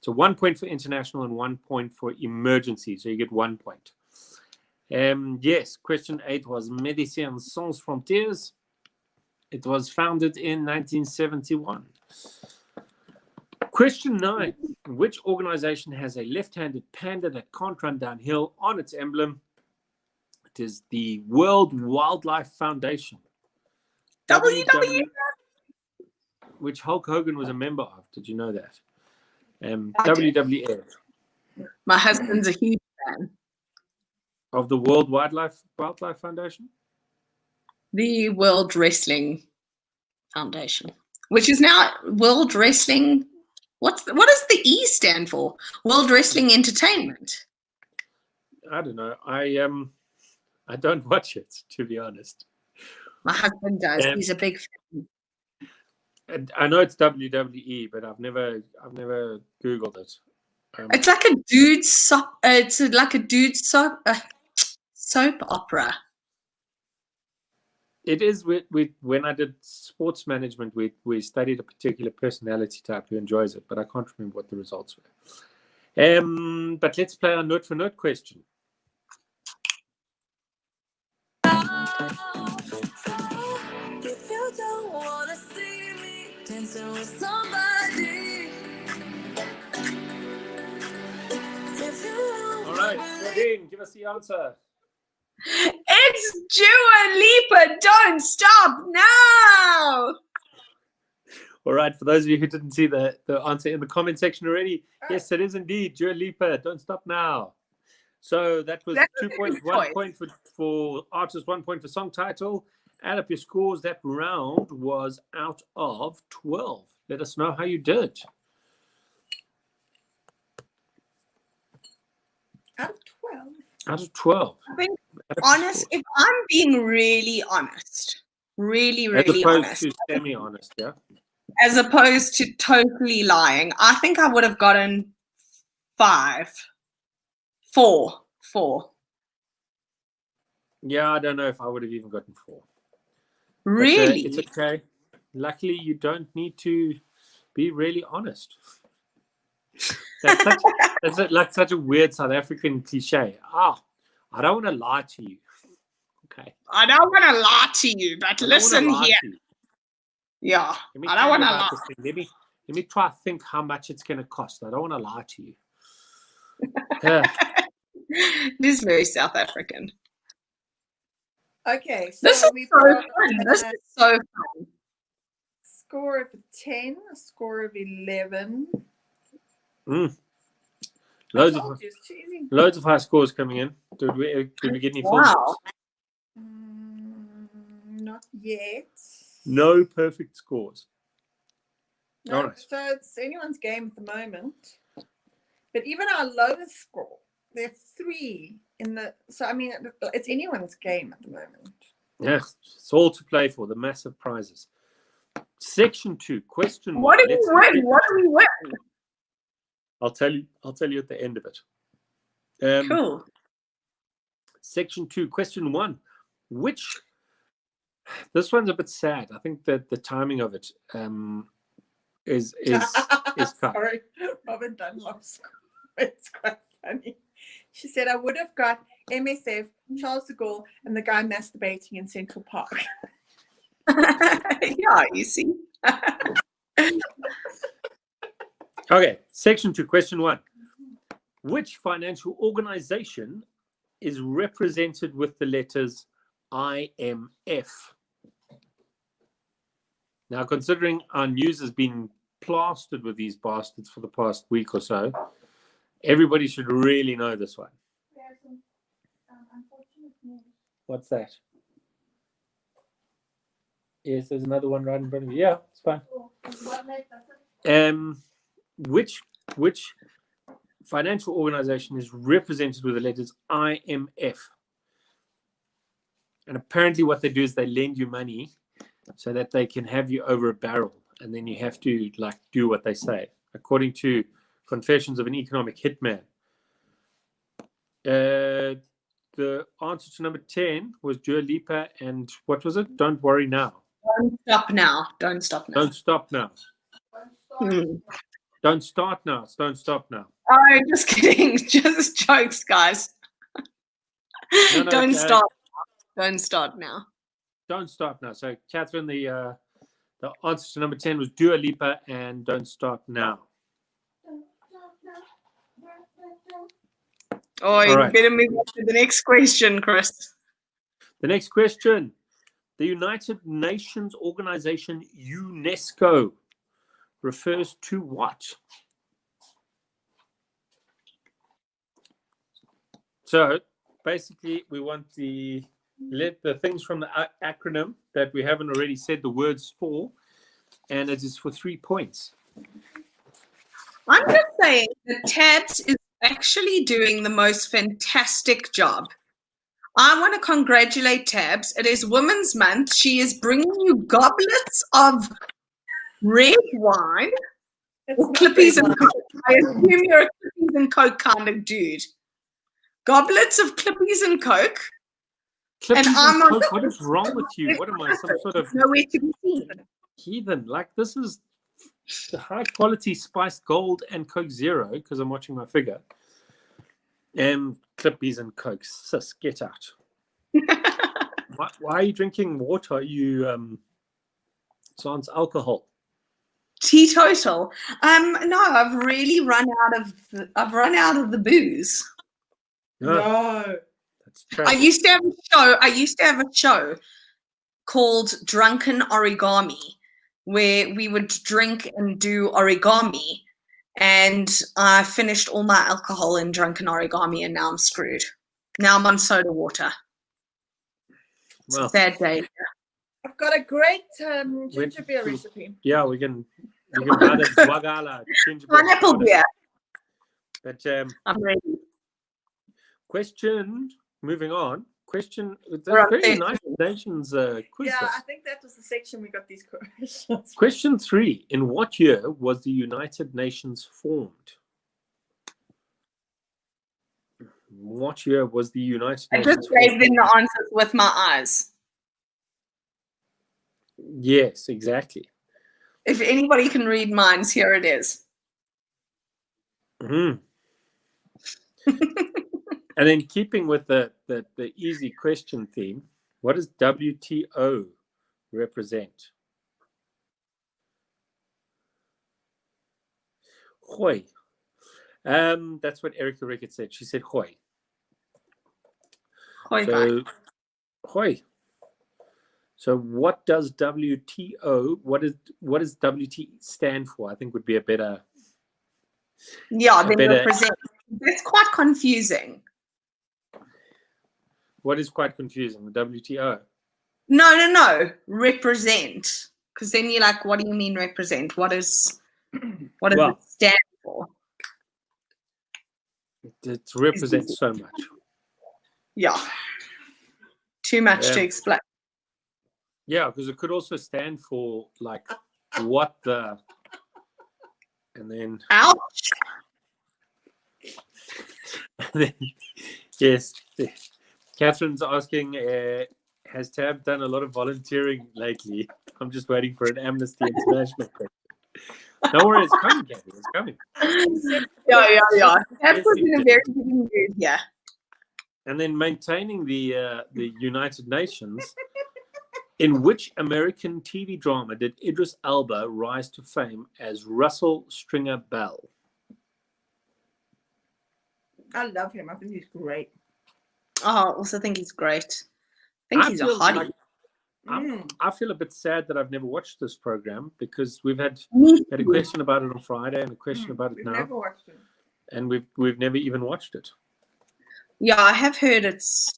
So 1 point for international and 1 point for emergency. So you get 1 point. Yes, question 8 was Médecins Sans Frontières. It was founded in 1971. Question 9. Which organization has a left-handed panda that can't run downhill on its emblem? It is the World Wildlife Foundation. WW. Which Hulk Hogan was a member of. Did you know that? I did. WWF. My husband's a huge fan. Of the World Wildlife Foundation? The World Wrestling Foundation, which is now World Wrestling. What does the E stand for? World Wrestling Entertainment. I don't know. I don't watch it, to be honest. My husband does. He's a big fan. And I know it's WWE, but I've never Googled it. It's like a dude soap. It's like a dude soap opera. It is. When I did sports management, we studied a particular personality type who enjoys it, but I can't remember what the results were. But let's play our note for note question. If you don't wanna see me dancing with somebody, if you don't All right, Claudine, give us the answer. It's Dua Lipa. Don't stop now. All right, for those of you who didn't see the answer in the comment section already, yes, it is indeed Dua Lipa. Don't stop now. So that was 2 points, 1 point for artist, 1 point for song title. Add up your scores. That round was out of 12. Let us know how you did. Out of 12. Out of 12. I think, honest, if I'm being really honest, really honest, to semi-honest, yeah. as opposed to totally lying, I think I would have gotten 4. Yeah, I don't know if I would have even gotten 4. Really? But, it's okay. Luckily, you don't need to be really honest. That's such a weird South African cliche. I don't want to lie to you. Okay. I don't want to lie to you, but listen here. Yeah, I don't want to lie. Let me try to think how much it's going to cost. I don't want to lie to you. It is very South African. Okay, so This is we've so got fun. This is so fun. score of 10, a score of 11. Loads of high scores coming in. Did we get any full scores? Not yet. No perfect scores. No, All right. So it's anyone's game at the moment. But even our lowest score, there's 3 in the. So I mean, it's anyone's game at the moment. Yeah, it's all to play for. The massive prizes. Section 2, question. What do we win? What do we win? I'll tell you at the end of it. Cool. Section 2, question 1. This one's a bit sad. I think that the timing of it is tough. Sorry, Robin Dunlop's score. It's quite funny. She said, I would have got MSF, Charles de Gaulle, and the guy masturbating in Central Park. Yeah, you see. Okay, section 2, question 1. Which financial organization is represented with the letters IMF? Now, considering our news has been plastered with these bastards for the past week or so, everybody should really know this one. There's some unfortunate news. What's that? Yes, there's another one right in front of you. Yeah, it's fine. Which financial organization is represented with the letters IMF? And apparently what they do is they lend you money so that they can have you over a barrel, and then you have to do what they say. According to Confessions of an Economic Hitman, The answer to number 10 was Dua Lipa, and what was it? Don't worry now. Don't stop now. Don't stop now. Don't stop now. Hmm. Don't start now. It's don't stop now. Oh, just kidding. Just jokes, guys. No, Don't stop. Don't start now. Don't stop now. So, Catherine, the answer to number 10 was Dua Lipa and Don't Start Now. Oh, you right. better move on to the next question, Chris. The next question. The United Nations organization UNESCO refers to what? So basically, we want the things from the acronym that we haven't already said the words for, and it is for 3 points. I'm just saying that Tabs is actually doing the most fantastic job. I want to congratulate Tabs. It is Women's Month. She is bringing you goblets of red wine or Clippies and Coke. I assume you're a Clippies and Coke kind of dude. Goblets of Clippies and Coke. Clippies And I'm and Coke, what is wrong with you? What am I, some sort of nowhere to be seen. heathen? Like, this is the high quality spiced gold and Coke Zero, because I'm watching my figure. And Clippies and Coke. Sis, get out. why are you drinking water? You sounds alcohol. Teetotal. No, I've really run out of the booze. No. That's tragic. I used to have a show called Drunken Origami, where we would drink and do origami. And I finished all my alcohol in Drunken Origami, and now I'm screwed. Now I'm on soda water. It's a sad day. I've got a great ginger beer recipe. Yeah, we can buy the Zwagala ginger beer. Pineapple beer. But I'm ready. moving on. Question, the We're on very 13. United Nations quiz. Yeah, list. I think that was the section we got these questions. Question 3. In what year was the United Nations formed? What year was the United I Nations just gave formed? them the answers with my eyes. Yes, exactly. If anybody can read minds, here it is. Mhm. And then keeping with the easy question theme, what does WTO represent? Hoi. That's what Erica Rickett said. She said hoi. Hoi So, hoi. hoi. So what does WTO, what does WT stand for? I think would be a better. Yeah, they better- represent. It's quite confusing. What is quite confusing? The WTO. No. Represent. Because then you're like, what do you mean represent? What does Well, it stand for? It represents so much. Yeah. Too much to explain. Yeah, because it could also stand for like what the, and then Ouch. yes, Catherine's asking, has Tab done a lot of volunteering lately? I'm just waiting for an Amnesty International question. Don't worry, it's coming, Kathy. It's coming. Yeah. That was in a very good mood, yeah. And then maintaining the United Nations. In which American TV drama did Idris Elba rise to fame as Russell Stringer Bell? I love him. I think he's great. Oh, I also think he's great. I think he's a feel hottie. I feel a bit sad that I've never watched this program because we've had Me a too. question about it on Friday and a question about it We've now, never watched him. and we've never even watched it. Yeah, I have heard it's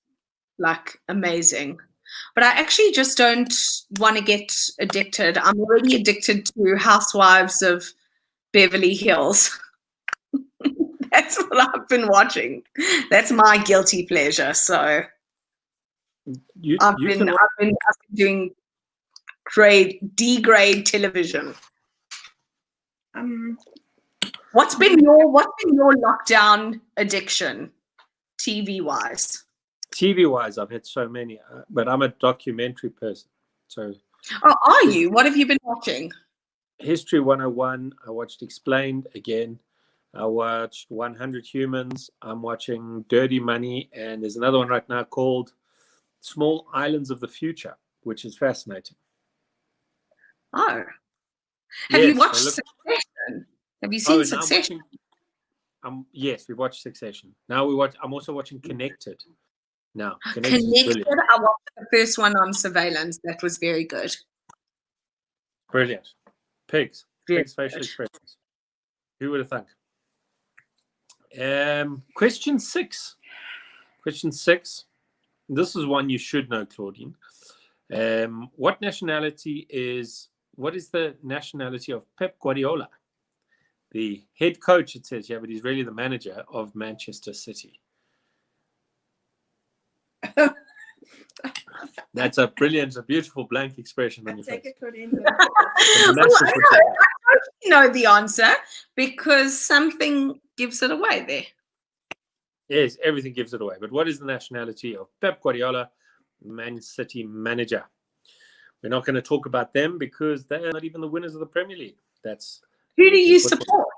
like amazing. But I actually just don't want to get addicted. I'm already addicted to Housewives of Beverly Hills. That's what I've been watching. That's my guilty pleasure. So I've been doing D-grade television. What's been your lockdown addiction? TV-wise? TV-wise, I've had so many, but I'm a documentary person. So, Oh, are you? What have you been watching? History 101, I watched Explained again. I watched 100 Humans. I'm watching Dirty Money. And there's another one right now called Small Islands of the Future, which is fascinating. Oh. Have you Yes, watched I look- Succession? Have you seen now I'm Succession? watching, yes, we watched Succession. Now I'm also watching Connected. Now, Connected is Connected, brilliant. I watched the first one on surveillance. That was very good. Brilliant. Pigs. Very Pigs facial good. expressions. Who would have thunk? Question 6. Question 6. This is one you should know, Claudine. What is the nationality of Pep Guardiola? The head coach, it says, yeah, but he's really the manager of Manchester City. That's a beautiful blank expression on your Take face. it, Claudine. Well, I know the answer because something gives it away there. Yes, everything gives it away. But what is the nationality of Pep Guardiola, Man City manager? We're not going to talk about them because they're not even the winners of the Premier League. Who do you football. support?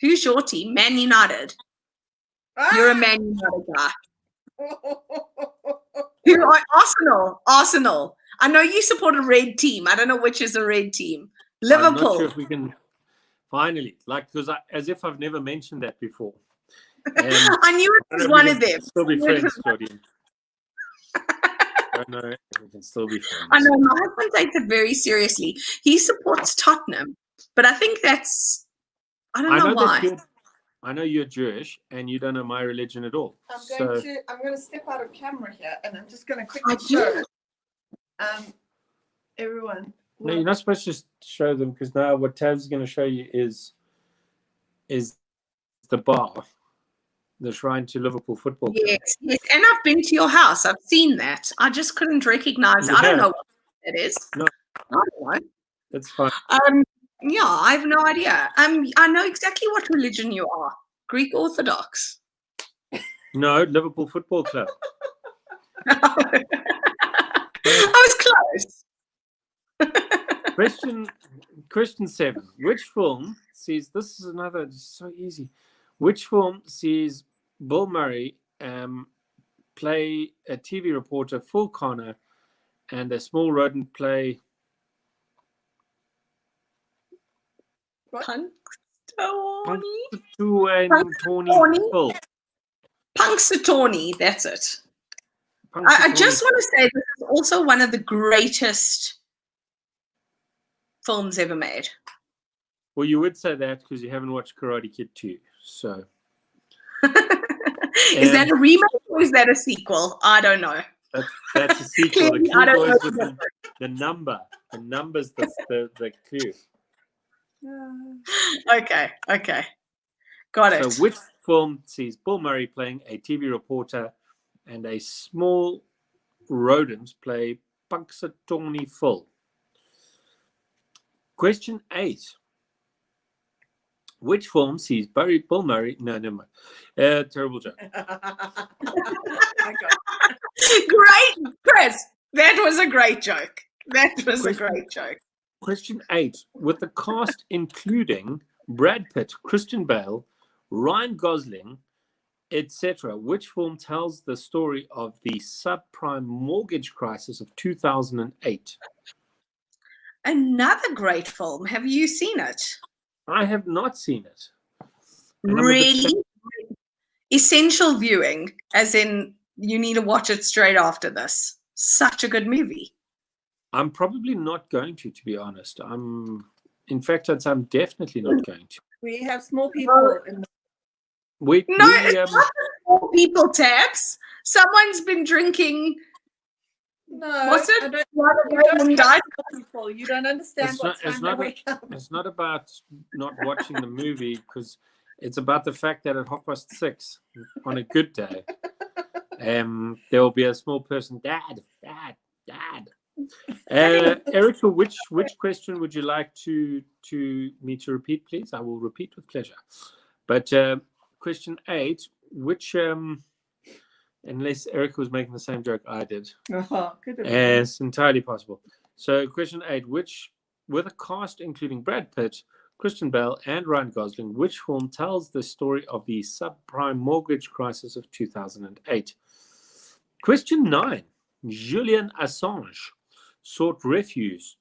Who's your team? Man United. You're a Man United guy. Who are Arsenal. I know you support a red team. I don't know which is a red team. Liverpool. I'm not sure if we can finally, because as if I've never mentioned that before. I knew it was one of them. Still be friends, Claudine. I know we can still be friends. I know my husband takes it very seriously. He supports Tottenham, but I think I don't know why. I know you're Jewish and you don't know my religion at all. I'm going to step out of camera here and I'm just going to quickly show everyone. No, you're not supposed to show them because now what Tav's going to show you is the bar, the shrine to Liverpool Football Club. Yes, and I've been to your house. I've seen that. I just couldn't recognize. I don't know what it is. No. I don't know. That's fine. Yeah, I have no idea. I know exactly what religion you are. Greek Orthodox. No, Liverpool Football Club. I was close. Question 7. Which film sees, this is another, so easy. Which film sees Bill Murray play a TV reporter, Phil Connor, and a small rodent play Punxsutawney. Punxsutawney, that's it. I just want to say this is also one of the greatest films ever made. Well, you would say that because you haven't watched Karate Kid 2. So, is that a remake or is that a sequel? I don't know. That's a sequel. The clue goes with the number. The number's the clue. Okay. Got it. So which film sees Bill Murray playing a TV reporter and a small rodent play Punxsutawney Phil? Question 8. Which film sees Bill Murray? No, never mind. Terrible joke. Great, Chris. That was a great joke. Question 8. With the cast including Brad Pitt, Christian Bale, Ryan Gosling, etc., which film tells the story of the subprime mortgage crisis of 2008? Another great film. Have you seen it? I have not seen it. Really? Essential viewing, as in you need to watch it straight after this. Such a good movie. I'm probably not going to be honest. In fact, I'm definitely not going to. We have small people in the it's not small people, Tabs. Someone's been drinking. No, what's it? You don't understand what time they wake up. It's not about not watching the movie because it's about the fact that at 6:30 on a good day, there will be a small person, Dad. Erica, which question would you like me to repeat, please? I will repeat with pleasure. But question 8, which Unless Erica was making the same joke I did. Oh, could have been. It's entirely possible. So question 8, with a cast including Brad Pitt, Christian Bale, and Ryan Gosling, which film tells the story of the subprime mortgage crisis of 2008? Question 9, Julian Assange sought refuge.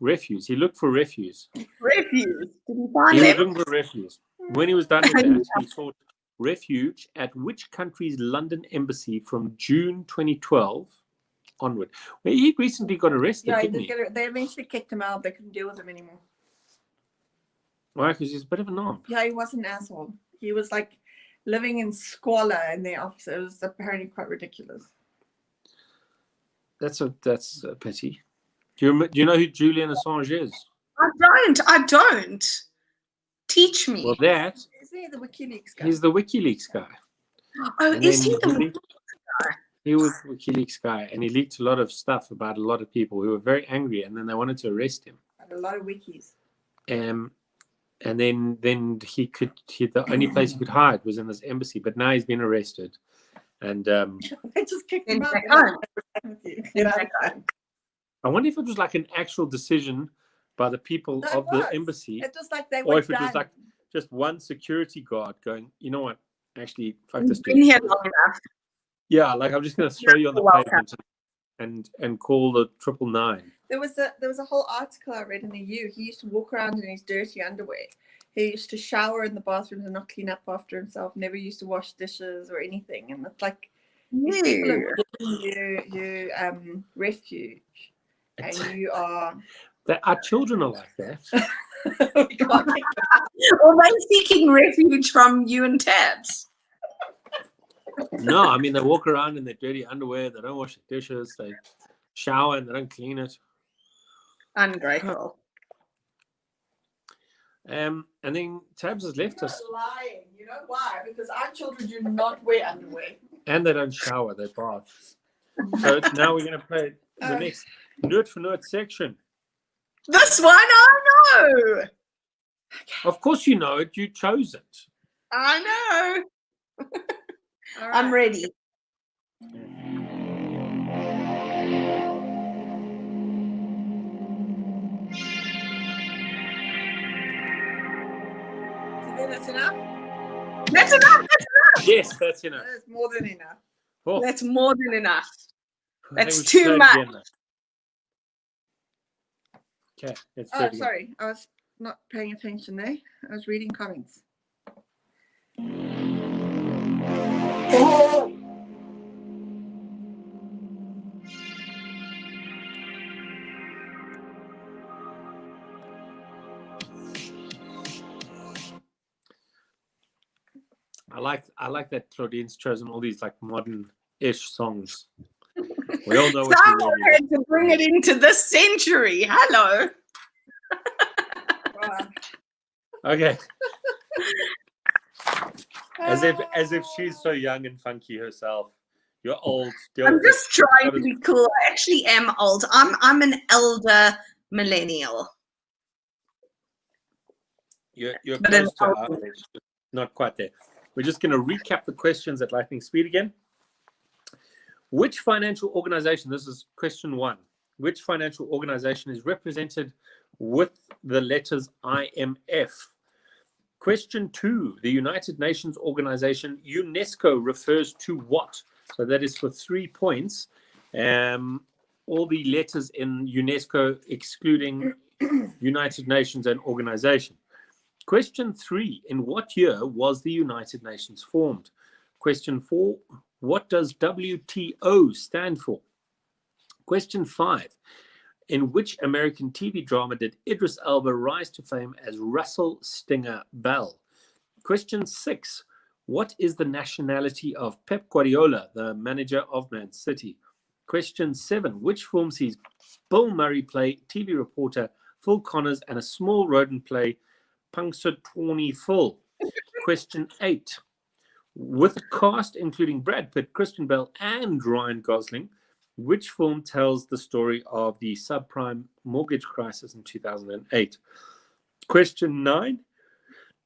He looked for refuge. Refuse. Did you find He was them? looking for refuge. When he was done with that, he sought refuge at which country's London embassy from June 2012 onward? Well, he recently got arrested, Yeah, didn't he? they eventually kicked him out. They couldn't deal with him anymore. Why? Because he's a bit of a knob. Yeah, he was an asshole. He was like living in squalor in their office. It was apparently quite ridiculous. That's a pity. Do you know who Julian Assange is? I don't. Teach me. Well, that Isn't he the WikiLeaks guy? he's the WikiLeaks guy. Oh, And is then he the he was the WikiLeaks guy, and he leaked a lot of stuff about a lot of people who were very angry, and then they wanted to arrest him. A lot of wikis. And then the only place he could hide was in this embassy, but now he's been arrested, and They just kicked him In out. back They're home. like, with you. Get out of here. I wonder if it was like an actual decision by the people No, it of the was. embassy, It was like they or were if it was done. like just one security guard going, you know what, actually, fuck this You've been dude. here long enough. Yeah, like I'm just gonna throw you on the You're welcome. pavement and call the 999. There was a whole article I read in the U. He used to walk around in his dirty underwear. He used to shower in the bathrooms and not clean up after himself. Never used to wash dishes or anything. And it's like these people are giving you refuge, and you are. Our children are like that. We can't take Or they seeking refuge from you and Tabs. No, I mean they walk around in their dirty underwear. They don't wash the dishes. They shower and they don't clean it. Ungrateful. And then Tabs has left You're us, lying. You know why? Because our children do not wear underwear. and they don't shower. They bath. So now we're going to play the next nerd for nerd section. This one I know. Of course, you know it. You chose it. I know. All I'm right. ready. You think that's enough? That's enough. Yes, that's enough. That is more than enough. Oh, That's more than enough. I think that's we should too play it much. again, though. Okay, let's do it Oh, again. sorry. I was not paying attention there. I was reading comments. I like that Claudine's chosen all these like modern-ish songs. We all know what you Someone really had to bring it into this century. Hello. Okay. As if she's so young and funky herself. You're old. Deal I'm with just it. trying to be cool. I actually am old. I'm an elder millennial. You're But close to an our age, but not quite there. We're just going to recap the questions at lightning speed again. Which financial organization, this is question 1, which financial organization is represented with the letters IMF? Question 2, the United Nations organization UNESCO refers to what? So that is for 3 points. All the letters in UNESCO excluding United Nations and organization. Question 3, in what year was the United Nations formed? Question 4, what does WTO stand for? Question 5, in which American TV drama did Idris Elba rise to fame as Russell Stinger Bell? Question 6, what is the nationality of Pep Guardiola, the manager of Man City? Question 7, which film sees Bill Murray play TV reporter Phil Connors and a small rodent play Punxsutawney Phil? Question 8, with a cast including Brad Pitt, Christian Bale, and Ryan Gosling, which film tells the story of the subprime mortgage crisis in 2008? Question 9,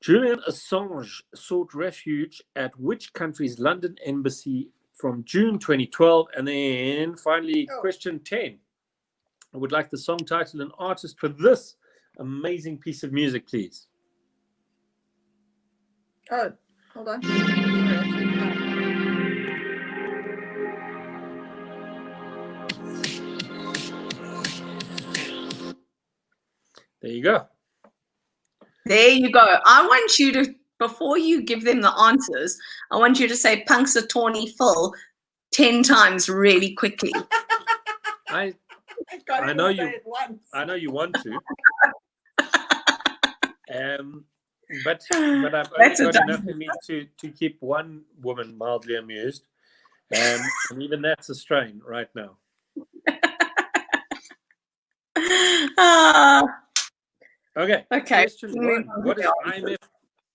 Julian Assange sought refuge at which country's London embassy from June 2012. And then finally, Oh. question 10. I would like the song title and artist for this amazing piece of music, please. Oh, hold on. Sorry, I turned it down. There you go. There you go. I want you to, before you give them the answers, I want you to say Punxsutawney Phil 10 times really quickly. I can't I even know say you- it once. know you want to. But I've only That's a got enough in me to keep one woman mildly amused. And even that's a strain right now. Ah, Okay. okay. Question Move 1. on to What does the answers. IMF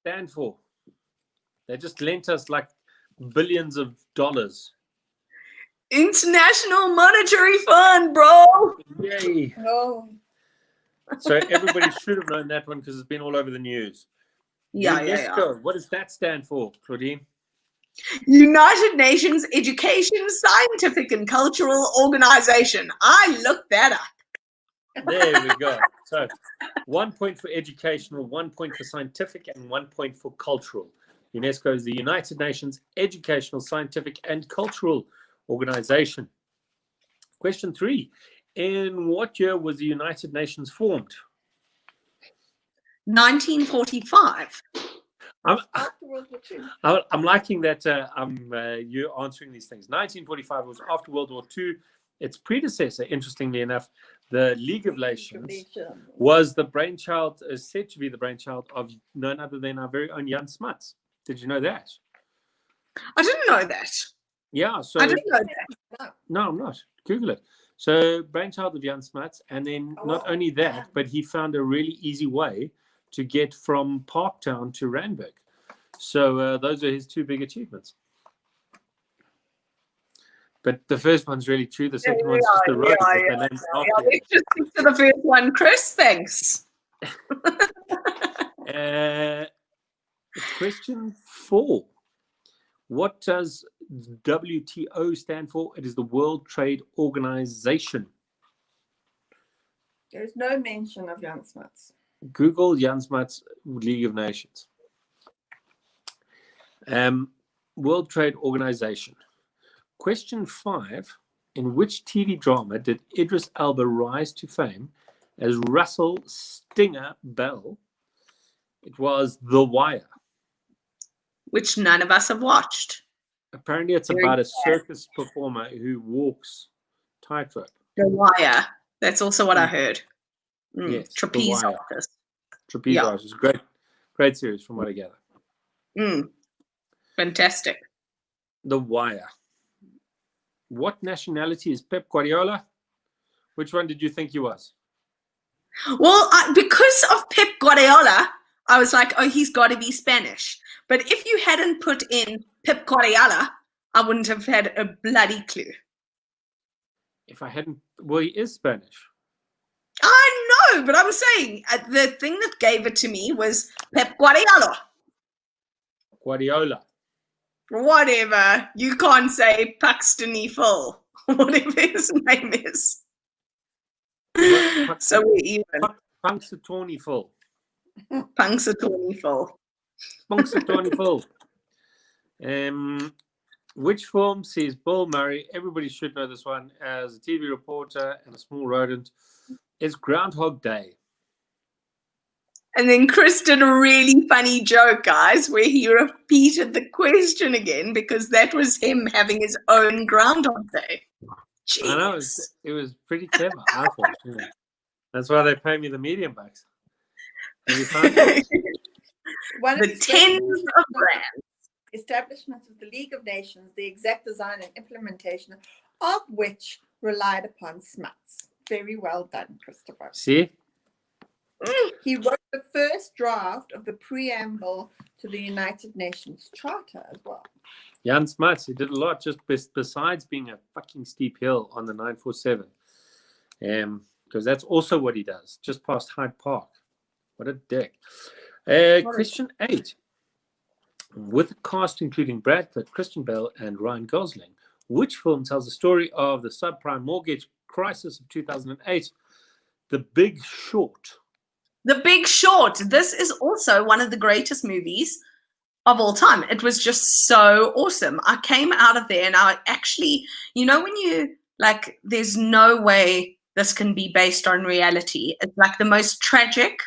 stand for? They just lent us like billions of dollars. International Monetary Fund, bro. Yay. Oh, So everybody should have known that one because it's been all over the news. Yeah. UNESCO, what does that stand for, Claudine? United Nations Education, Scientific and Cultural Organization. I looked that up. There we go. So 1 point for educational, 1 point for scientific, and 1 point for cultural. UNESCO is the United Nations Educational, Scientific and Cultural Organization. Question 3. In what year was the United Nations formed? 1945. after World War II. I'm liking that you're answering these things. 1945 was after World War II. Its predecessor, interestingly enough, the League of Nations, was the brainchild, is said to be the brainchild of none other than our very own Jan Smuts. Did you know that? I didn't know that. Yeah. So I didn't know that. no, I'm not. Google it. So brainchild of Jan Smuts, and then not only that, but he found a really easy way to get from Parktown to Randburg. So those are his 2 big achievements. But the first one's really true. The second one's just the road that they named after him. Let's just stick to the first one, Chris. Thanks. Question 4. What does WTO stand for? It is the World Trade Organization. There's no mention of Jan Smuts. Google Jan Smuts League of Nations. World Trade Organization. Question 5. In which TV drama did Idris Elba rise to fame as Russell Stinger Bell? It was The Wire. Which none of us have watched. Apparently, it's about a circus performer who walks tightrope. The Wire. That's also what I heard. Yes, The Trapeze Wire. artist. Trapeze Yeah. Artist. Great series from what I gather. Fantastic. The Wire. What nationality is Pep Guardiola? Which one did you think he was? Well, because of Pep Guardiola, I was like, oh, he's got to be Spanish. But if you hadn't put in Pep Guardiola, I wouldn't have had a bloody clue. If I hadn't, well, he is Spanish. I know, but I'm saying the thing that gave it to me was Pep Guardiola. Guardiola. Whatever. You can't say Paxtony Phil. Whatever his name is. So we're even. Punxsutawney Phil. Punxsutawney Phil. Punxsutawney Phil. Which film sees Bill Murray, everybody should know this one, as a TV reporter and a small rodent? It's Groundhog Day. And then Chris did a really funny joke, guys, where he repeated the question again because that was him having his own Groundhog Day. Jeez. I know, it was pretty clever, I thought. Yeah. That's why they pay me the medium bucks. Every time. One of The his tens first of brands. establishment of the League of Nations, the exact design and implementation of which relied upon Smuts. Very well done, Christopher. See? He wrote the first draft of the preamble to the United Nations Charter as well. Jan Smuts, he did a lot just besides being a fucking steep hill on the 947. Because that's also what he does, just past Hyde Park. What a dick. Question 8. with a cast including Brad Pitt, Christian Bale, and Ryan Gosling. Which film tells the story of the subprime mortgage crisis of 2008? The Big Short. The Big Short. This is also one of the greatest movies of all time. It was just so awesome. I came out of there and I actually, you know, when you like, there's no way this can be based on reality. It's like the most tragic.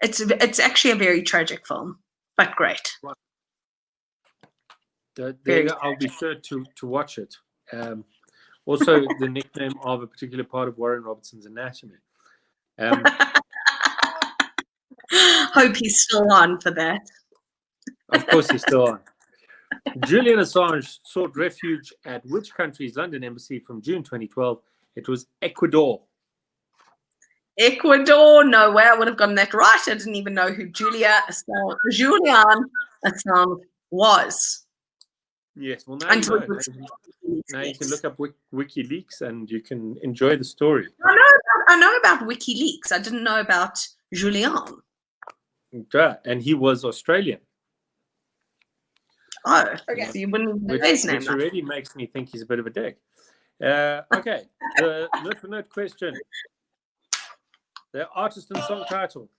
It's actually a very tragic film, but great. There you go. I'll be sure to watch it. Also, the nickname of a particular part of Warren Robertson's anatomy. Hope he's still on for that. Of course, he's still on. Julian Assange sought refuge at which country's London embassy from June 2012? It was Ecuador. Ecuador, no way I would have gotten that right. I didn't even know who Julian Assange was. Yes, well, now you know. Now you can look up WikiLeaks and you can enjoy the story. I know about WikiLeaks. I didn't know about Julian. Yeah, and he was Australian. Oh, Okay. so you wouldn't know his name. Which already makes me think he's a bit of a dick. Okay, the note for note question. The artist and song title.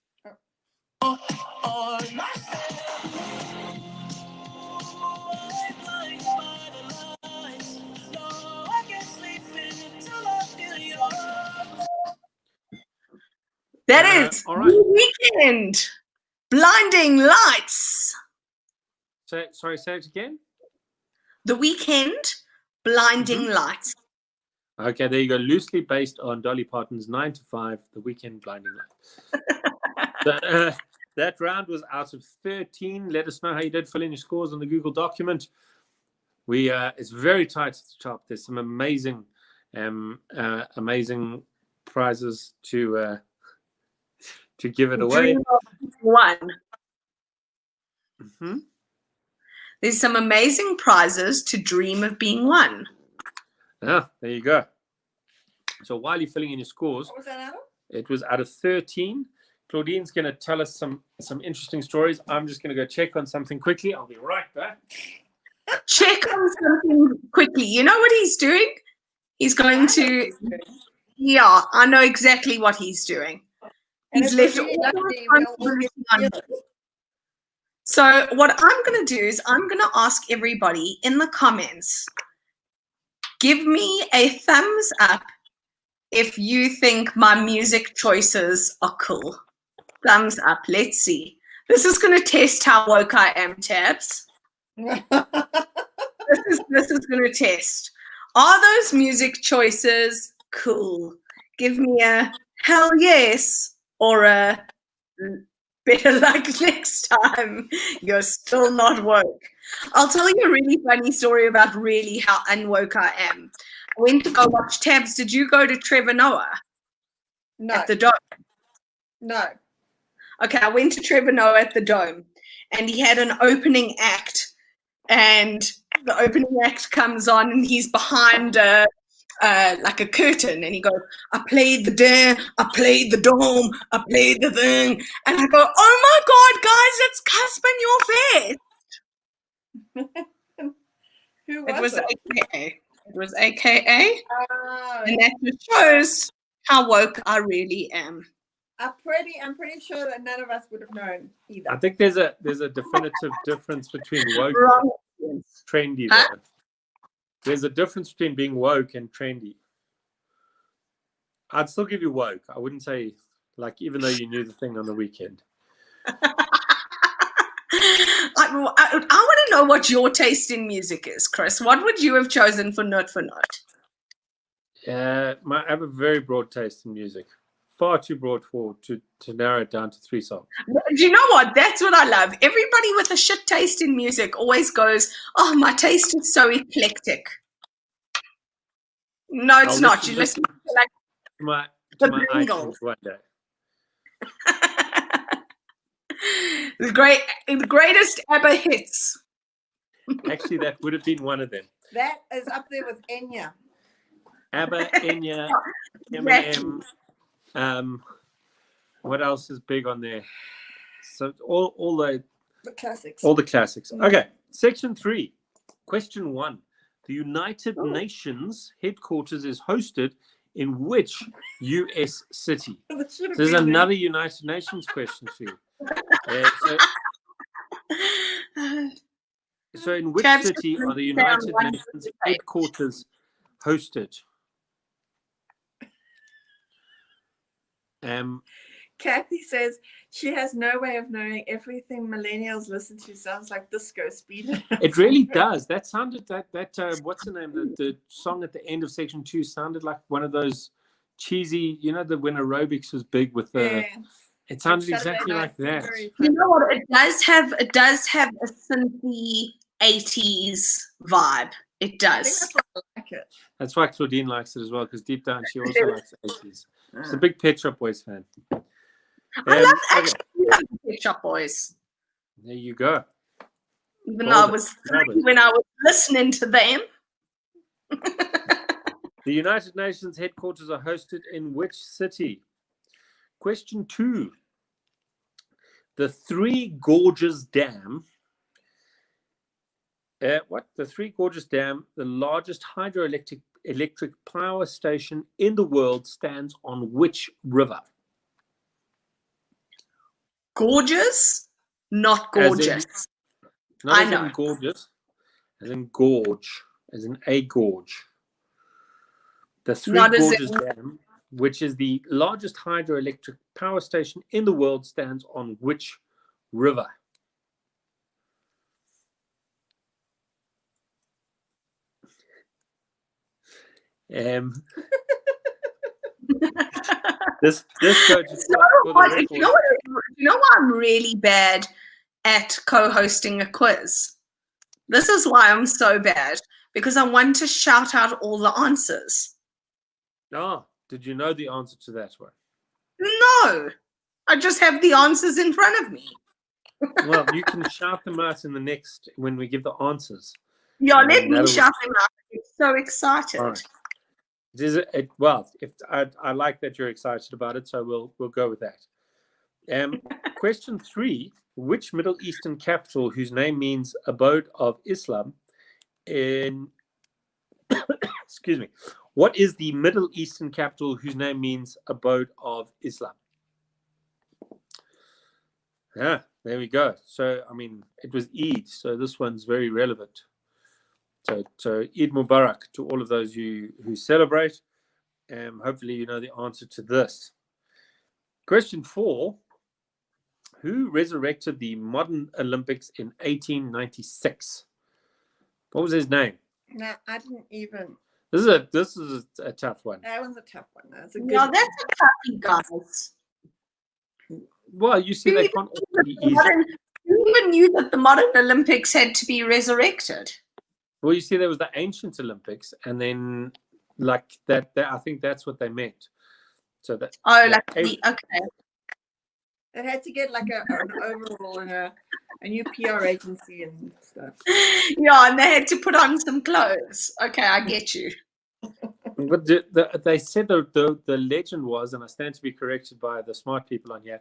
That is all right. The Weeknd. Blinding Lights. Sorry, say it again. The Weeknd. Blinding Lights. Okay, there you go. Loosely based on Dolly Parton's 9 to 5, The Weeknd, Blinding Lights. That round was out of 13. Let us know how you did. Fill in your scores on the Google document. It's very tight at the top. There's some amazing prizes to give it away. One. Mm-hmm. There's some amazing prizes to dream of being won. Ah, there you go. So while you're filling in your scores, What was that, Adam? it was out of 13. Claudine's going to tell us some interesting stories. I'm just going to go check on something quickly. I'll be right back. Check on something quickly. You know what he's doing? He's going to... Yeah, I know exactly what he's doing. He's left all the responsibility on me. So what I'm going to do is I'm going to ask everybody in the comments, give me a thumbs up if you think my music choices are cool. Thumbs up. Let's see. This is going to test how woke I am, Tabs. This is going to test. Are those music choices cool? Give me a hell yes or a better luck next time. You're still not woke. I'll tell you a really funny story about really how unwoke I am. I went to go watch Tabs. Did you go to Trevor Noah? No. At the Dome? No. Okay, I went to Trevor Noah at the Dome, and he had an opening act, and the opening act comes on, and he's behind like a curtain, and he goes, I played the dare, I played the dome, I played the thing, and I go, oh my God, guys, it's Casper in your face. Who It was was it? AKA. It was AKA, Oh, and that just shows how woke I really am. I'm pretty sure that none of us would have known either. I think there's a definitive difference between woke Wrong. and trendy. Huh? Though. There's a difference between being woke and trendy. I'd still give you woke. I wouldn't say, like, even though you knew the thing on the weekend. I want to know what your taste in music is, Chris. What would you have chosen for note for note? I have a very broad taste in music. Far too broad to narrow it down to 3 songs. Do you know what? That's what I love. Everybody with a shit taste in music always goes, oh, my taste is so eclectic. No, it's not. You listen to like to my iTunes one day. The greatest ever hits. Actually, that would have been one of them. That is up there with Enya. ABBA, Enya, Exactly. Eminem. What else is big on there? So all the The classics. All the classics. Mm. Okay, section 3. Question 1. The United Oh. Nations headquarters is hosted in which U.S. city? That should have There's been there. another United Nations question for you. So in which Tabs city are the down United one Nations page. headquarters hosted? Kathy says she has no way of knowing everything millennials listen to sounds like disco speed. It really does. That sounded what's the name? The song at the end of section 2 sounded like one of those cheesy, when aerobics was big with the. Yeah. It sounded Saturday exactly Night like that. Fever. You know what? It does have a synthy 80s vibe. It I think does. that's why I like it. That's why Claudine likes it as well, because deep down she also do. likes the 80s. She's a big Pet Shop Boys fan. I okay, love the Pet Shop Boys. there you go. Even though I Hold it, was hold 3 it. when I was listening to them. The United Nations headquarters are hosted in which city? Question 2. The Three Gorges Dam. The Three Gorges Dam, the largest hydroelectric power station in the world, stands on which river? Gorgeous, not As in- gorgeous. Not I as know. in gorgeous, as in gorge, as in a gorge. The Three Not as Gorges Dam, which is the largest hydroelectric power station in the world, stands on which river? This go just You know for the what? record. You know why I'm really bad at co-hosting a quiz? This is why I'm so bad, because I want to shout out all the answers. Ah, did you know the answer to that one? No, I just have the answers in front of me. Well, you can shout them out in the next when we give the answers. Yeah, And let then me that'll- shout them out. I'm so excited. All right. Well, if I like that you're excited about it, so we'll go with that. Question 3: which Middle Eastern capital, whose name means abode of Islam, excuse me, what is the Middle Eastern capital whose name means abode of Islam? Yeah, there we go. So I mean, it was Eid, so this one's very relevant. So Eid Mubarak to all of those who celebrate. Hopefully you know the answer to this. Question 4. Who resurrected the modern Olympics in 1896? What was his name? No, I didn't even. This is a tough one. That one's a tough one. That's a good No, one. that's a toughie, guys. Well, you see, they can't all be easy. Who even knew that the modern Olympics had to be resurrected? Well, you see, there was the ancient Olympics, and then like that I think that's what they meant. So that Okay. It had to get like an overall and a new PR agency and stuff. Yeah, and they had to put on some clothes. Okay, I get you. But they said the legend was, and I stand to be corrected by the smart people on here,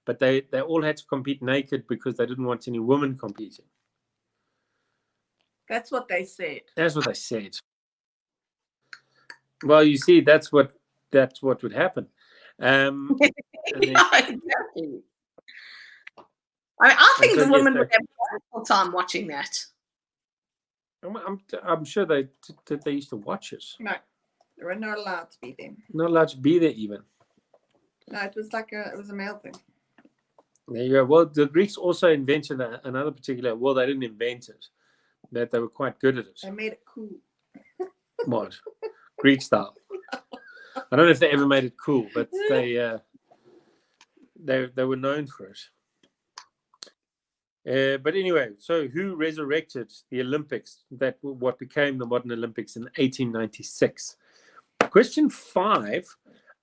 but they all had to compete naked because they didn't want any women competing. That's what they said. That's what they said. Well, you see, that's what would happen. And then- Yeah, exactly. I think so, the women yes, would have a wonderful time watching that. I'm sure they used to watch it. No, they were not allowed to be there. Not allowed to be there even. No, it was like it was a male thing. There you go. Well, the Greeks also invented another particular. Well, they didn't invent it. That they were quite good at it. They made it cool. What? Greek style. I don't know if they ever made it cool, but they were known for it. But anyway, so who resurrected the Olympics? What became the modern Olympics in 1896? Question 5.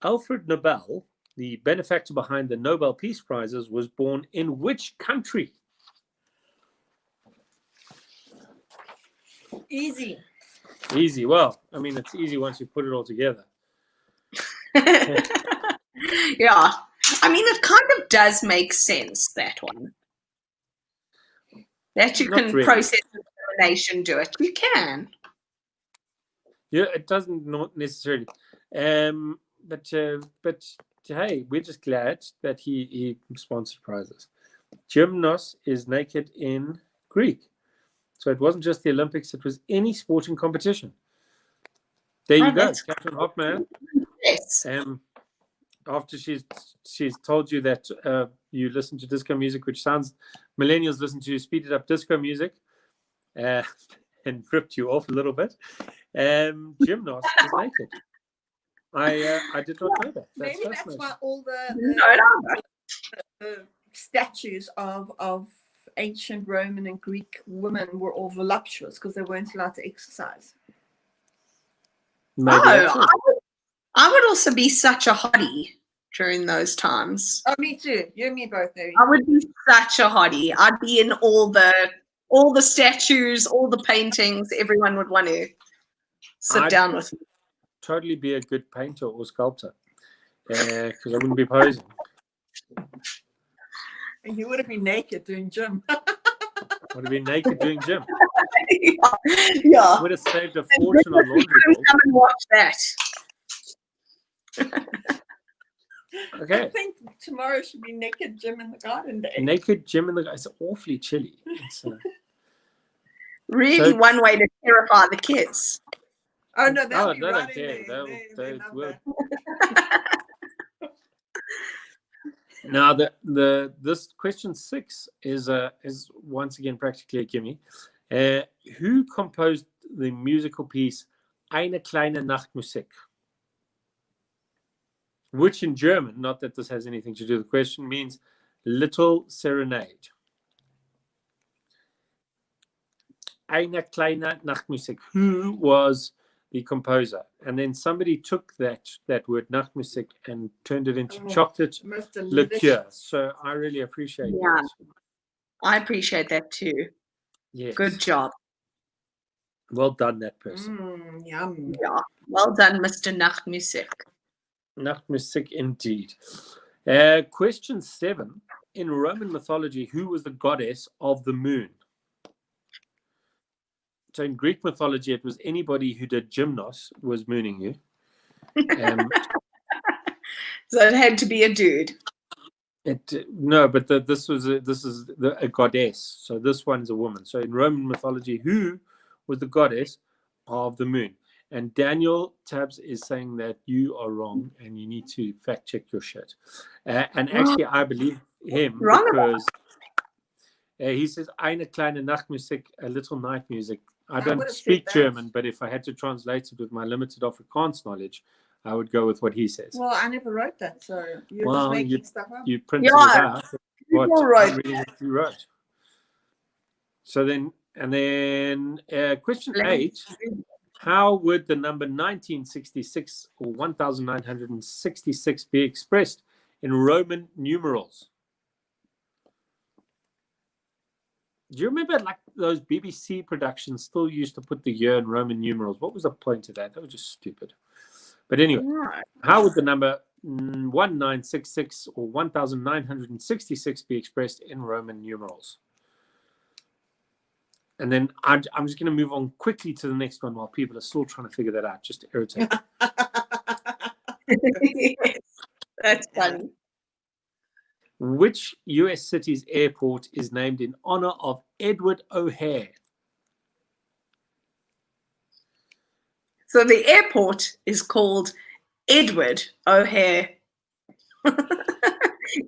Alfred Nobel, the benefactor behind the Nobel Peace Prizes, was born in which country? Easy. Easy. Well, I mean, it's easy once you put it all together. Yeah. I mean, it kind of does make sense, that one. That you Not can really. process elimination, do it. You can. Yeah, it doesn't not necessarily. But hey, we're just glad that he sponsored prizes. Gymnos is naked in Greek, so it wasn't just the Olympics; it was any sporting competition. There you go, that's Catherine Hoffman. Yes. After she's told you that you listen to disco music, which sounds millennials listen to speeded up disco music, and ripped you off a little bit. Gymnos is naked. I did not know that. Maybe that's why all the statues of ancient Roman and Greek women were all voluptuous because they weren't allowed to exercise. Maybe that's it. I would also be such a hottie during those times. Oh, me too. You and me both, maybe. I would be such a hottie. I'd be in all the statues, all the paintings. Everyone would want to sit down with me. Totally be a good painter or sculptor because I wouldn't be posing. You would have been naked doing gym. Would have been naked doing gym. Yeah. Would have saved a fortune on laundry bills. Come and watch that. Okay. I think tomorrow should be naked gym in the garden day. Naked gym in the it's awfully chilly. It's, Really, So- one way to terrify the kids. Oh no, they'll be they right don't care. in there. They love will. that. Now this question 6 is once again practically a gimme. Who composed the musical piece Eine kleine Nachtmusik? Which in German, not that this has anything to do with the question, means little serenade. Eine kleine Nachtmusik. Who was the composer? And then somebody took that word Nachtmusik and turned it into chocolate Most delicious. liqueur. So I really appreciate that. I appreciate that too. Yes. Good job. Well done, that person. Yum. Yeah. Well done, Mr. Nachtmusik. Nachtmusik indeed. Question 7. In Roman mythology, who was the goddess of the moon? So in Greek mythology, it was anybody who did gymnos was mooning you. So it had to be a dude. No, but this is a goddess. So this one's a woman. So in Roman mythology, who was the goddess of the moon? And Daniel Tabs is saying that you are wrong and you need to fact check your shit. And actually, I believe him because he says eine kleine Nachtmusik, a little night music. I don't speak German, but if I had to translate it with my limited Afrikaans knowledge, I would go with what he says. Well, I never wrote that, so you're just making stuff up. You printed it out. What you wrote. So then, question 8. How would the number 1966 or 1966 be expressed in Roman numerals? Do you remember like those BBC productions still used to put the year in Roman numerals? What was the point of that? That was just stupid. But anyway, how would the number 1966 or 1966 be expressed in Roman numerals? And then I'm just going to move on quickly to the next one while people are still trying to figure that out, just to irritate them. That's funny. Which US city's airport is named in honor of Edward O'Hare? So the airport is called Edward O'Hare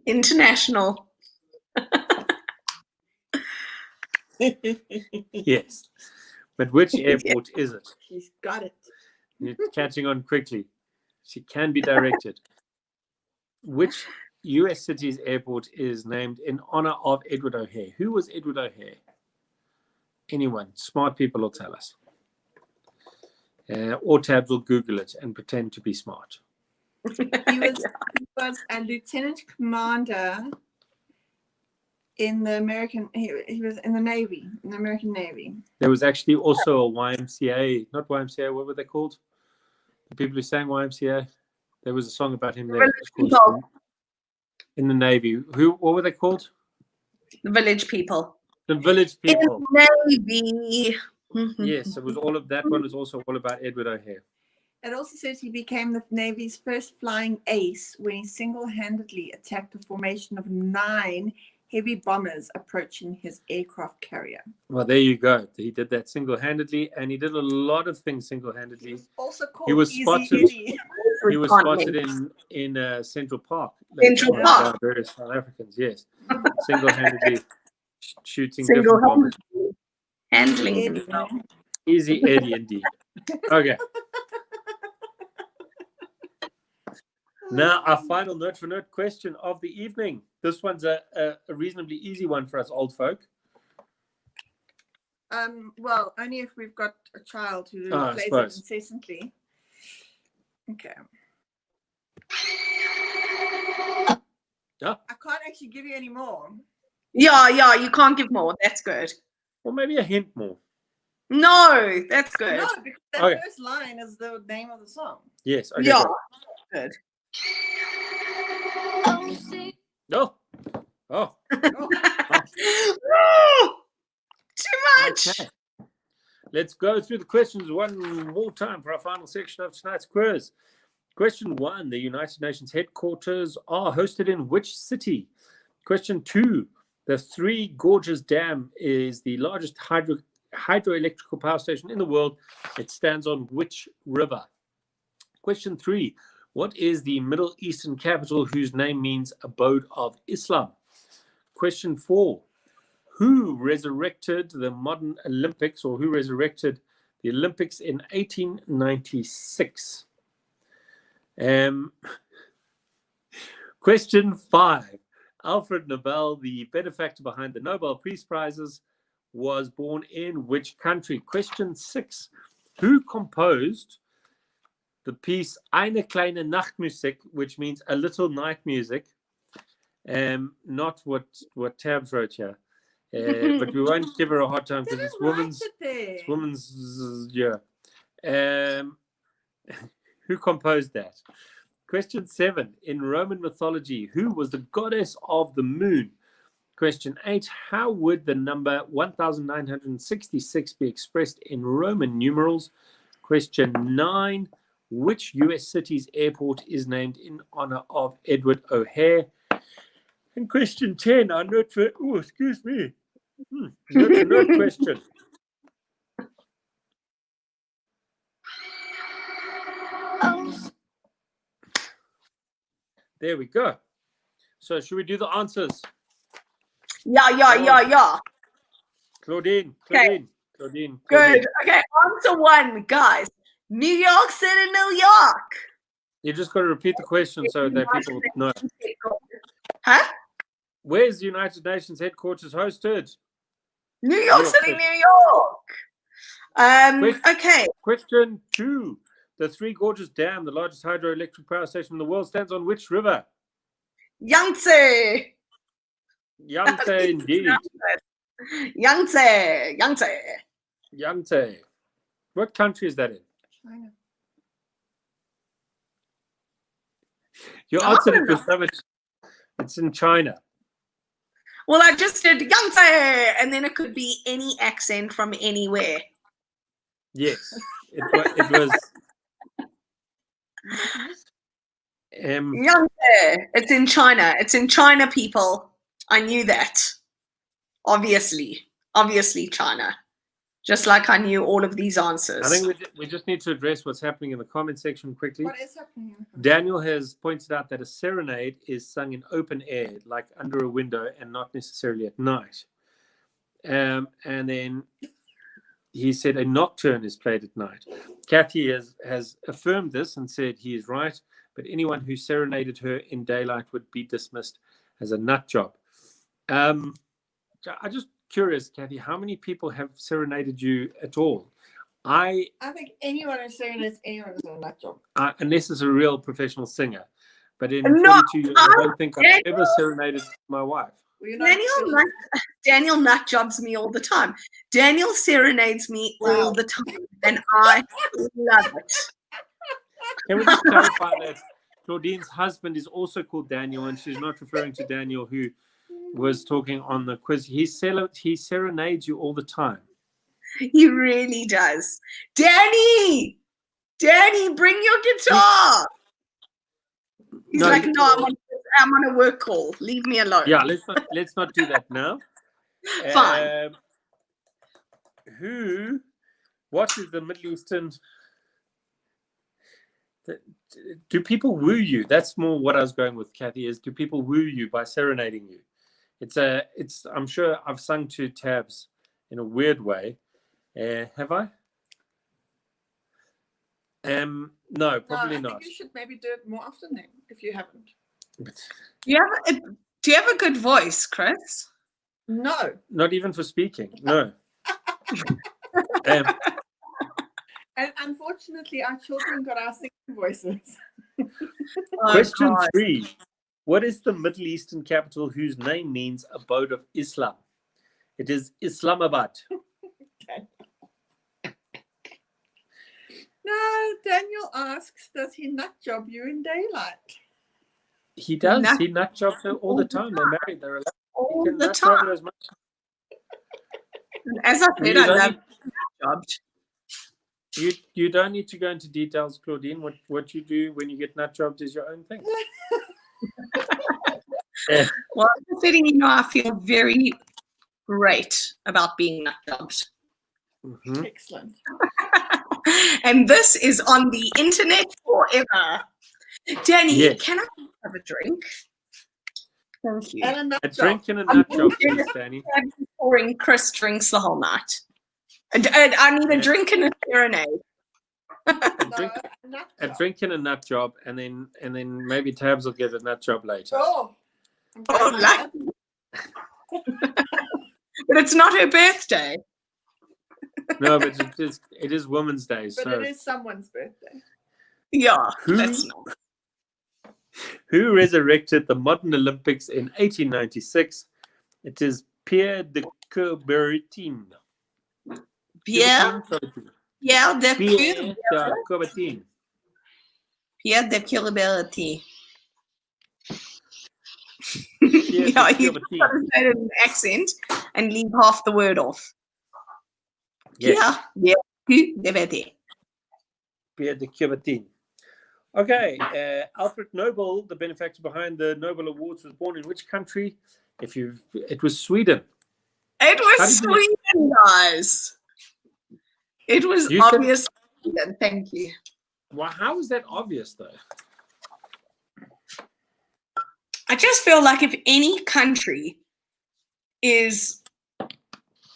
International. Yes. But which airport is it? She's got it. You're catching on quickly. She can be directed. Which US city's airport is named in honor of Edward O'Hare? Who was Edward O'Hare? Anyone? Smart people will tell us. Or Tabs will Google it and pretend to be smart. He was a lieutenant commander in the American. He was in the Navy, in the American Navy. There was actually also a YMCA, not YMCA. What were they called? The people who sang YMCA. There was a song about him there. In the Navy. What were they called? The Village People. The village In people. Navy. Yes, it was all of that one was also all about Edward O'Hare. It also says he became the Navy's first flying ace when he single-handedly attacked a formation of 9 heavy bombers approaching his aircraft carrier. Well, there you go. He did that single-handedly, and he did a lot of things He single-handedly. was also called He was Easy spotted. Eddie. He was spotted in Central Park. Central by Park. various South Africans, yes. Single-handedly shooting different bombers. Handling Eddie. himself. Easy Eddie, indeed. Okay. Now, our final note-for-note question of the evening. This one's a reasonably easy one for us old folk. Well, only if we've got a child who I plays suppose. it incessantly. Okay. Yeah. I can't actually give you any more. Yeah, you can't give more. That's good. Or maybe a hint more. No, that's good. No, because that Okay. first line is the name of the song. Yes. Okay, Yeah, go. good. No. Oh. Oh, too much. Okay. Let's go through the questions one more time for our final section of tonight's quiz. Question 1. The United Nations headquarters are hosted in which city? Question 2. The Three Gorges Dam is the largest hydroelectrical power station in the world. It stands on which river? Question 3. What is the Middle Eastern capital whose name means abode of Islam? Question 4. Who resurrected the modern Olympics, or who resurrected the Olympics in 1896? Question 5. Alfred Nobel, the benefactor behind the Nobel Peace Prizes, was born in which country? Question 6. Who composed the piece Eine kleine Nachtmusik, which means a little night music? Not what Tabs wrote here. But we won't give her a hard time because it's woman's yeah. Who composed that? Question 7. In Roman mythology, who was the goddess of the moon? Question 8. How would the number 1966 be expressed in Roman numerals? Question 9. Which US city's airport is named in honor of Edward O'Hare? And question 10. Our note for excuse me. Note question. There we go. So should we do the answers? Yeah. Claudine. Okay. Claudine. Good. Okay, answer 1, guys. New York City, New York. You just got to repeat the question so that people know. Huh? Where's the United Nations headquarters hosted? New York City, New York. Okay. Question 2. The Three Gorges Dam, the largest hydroelectric power station in the world, stands on which river? Yangtze. Yangtze, indeed. Yangtze. What country is that in? China. You answered it with so much. It's in China. Well, I just did Yangtze, and then it could be any accent from anywhere. Yes, it was. Yangtze. It's in China. It's in China, people. I knew that. Obviously, China. Just like I knew all of these answers. I think we just need to address what's happening in the comment section quickly. What is happening? Daniel has pointed out that a serenade is sung in open air, like under a window, and not necessarily at night. And then he said a nocturne is played at night. Kathy has affirmed this and said he is right, but anyone who serenaded her in daylight would be dismissed as a nut job. I'm just curious, Kathy, how many people have serenaded you at all? I think anyone who's serenades anyone is a nut job. Unless it's a real professional singer. But in No, 42 years, I don't think I've ever serenaded my wife. Daniel nut jobs me all the time. Daniel serenades me all the time, and I love it. Can we just clarify that Claudine's husband is also called Daniel, and she's not referring to Daniel who was talking on the quiz. He serenades you all the time. He really does. Danny, bring your guitar. He's No, like, no, I'm on a work call. Leave me alone. Yeah, let's not do that now. Fine. What is the Middle Eastern? Do people woo you? That's more what I was going with, Kathy. Is do people woo you by serenading you? It's. I'm sure I've sung to Tabs in a weird way. Have I? No, probably I not. think you should maybe do it more often then, if you haven't. Do you have a good voice, Chris? No. Not even for speaking. No. And unfortunately, our children got our singing voices. Question God. 3. What is the Middle Eastern capital whose name means abode of Islam? It is Islamabad. No, Daniel asks, does he nut job you in daylight? He does. Nut- He nut jobs her all the time. They're married. They're allowed. All He can the nut job her time. as much. As I said, You I don't love need- jobs. You don't need to go into details, Claudine. What you do when you get nut jobs is your own thing. Well, I'm letting you know I feel very great about being nut jobbed. Mhm. Excellent. And this is on the internet forever. Danny, Yes. can I have a drink? Thank you. And a nut A job. drink and a nut job, please, Danny. I'm pouring Chris drinks the whole night. And I need a Yeah. drink and a serenade. A No, drink, a nut a job. drink and a nut job, and then maybe Tabs will get a nut job later. Oh. I'm Oh, glad lucky. But it's not her birthday. No, but it is Women's Day, but so it is someone's birthday. Yeah, Who- that's not. who resurrected the modern Olympics in 1896? It is Pierre de Coubertin. Pierre de Pierre de Coubertin. Coubertin. Pierre de Coubertin. Pierre Yeah, de you Coubertin. gotta say it in an accent and leave half the word off. Yes, Pierre de Coubertin. Pierre de Coubertin. Okay, Alfred Nobel, the benefactor behind the Nobel Awards, was born in which country? It was Sweden. It How was did you- Sweden, guys. It was You said- obvious. Sweden. Thank you. Well, how is that obvious, though? I just feel like if any country is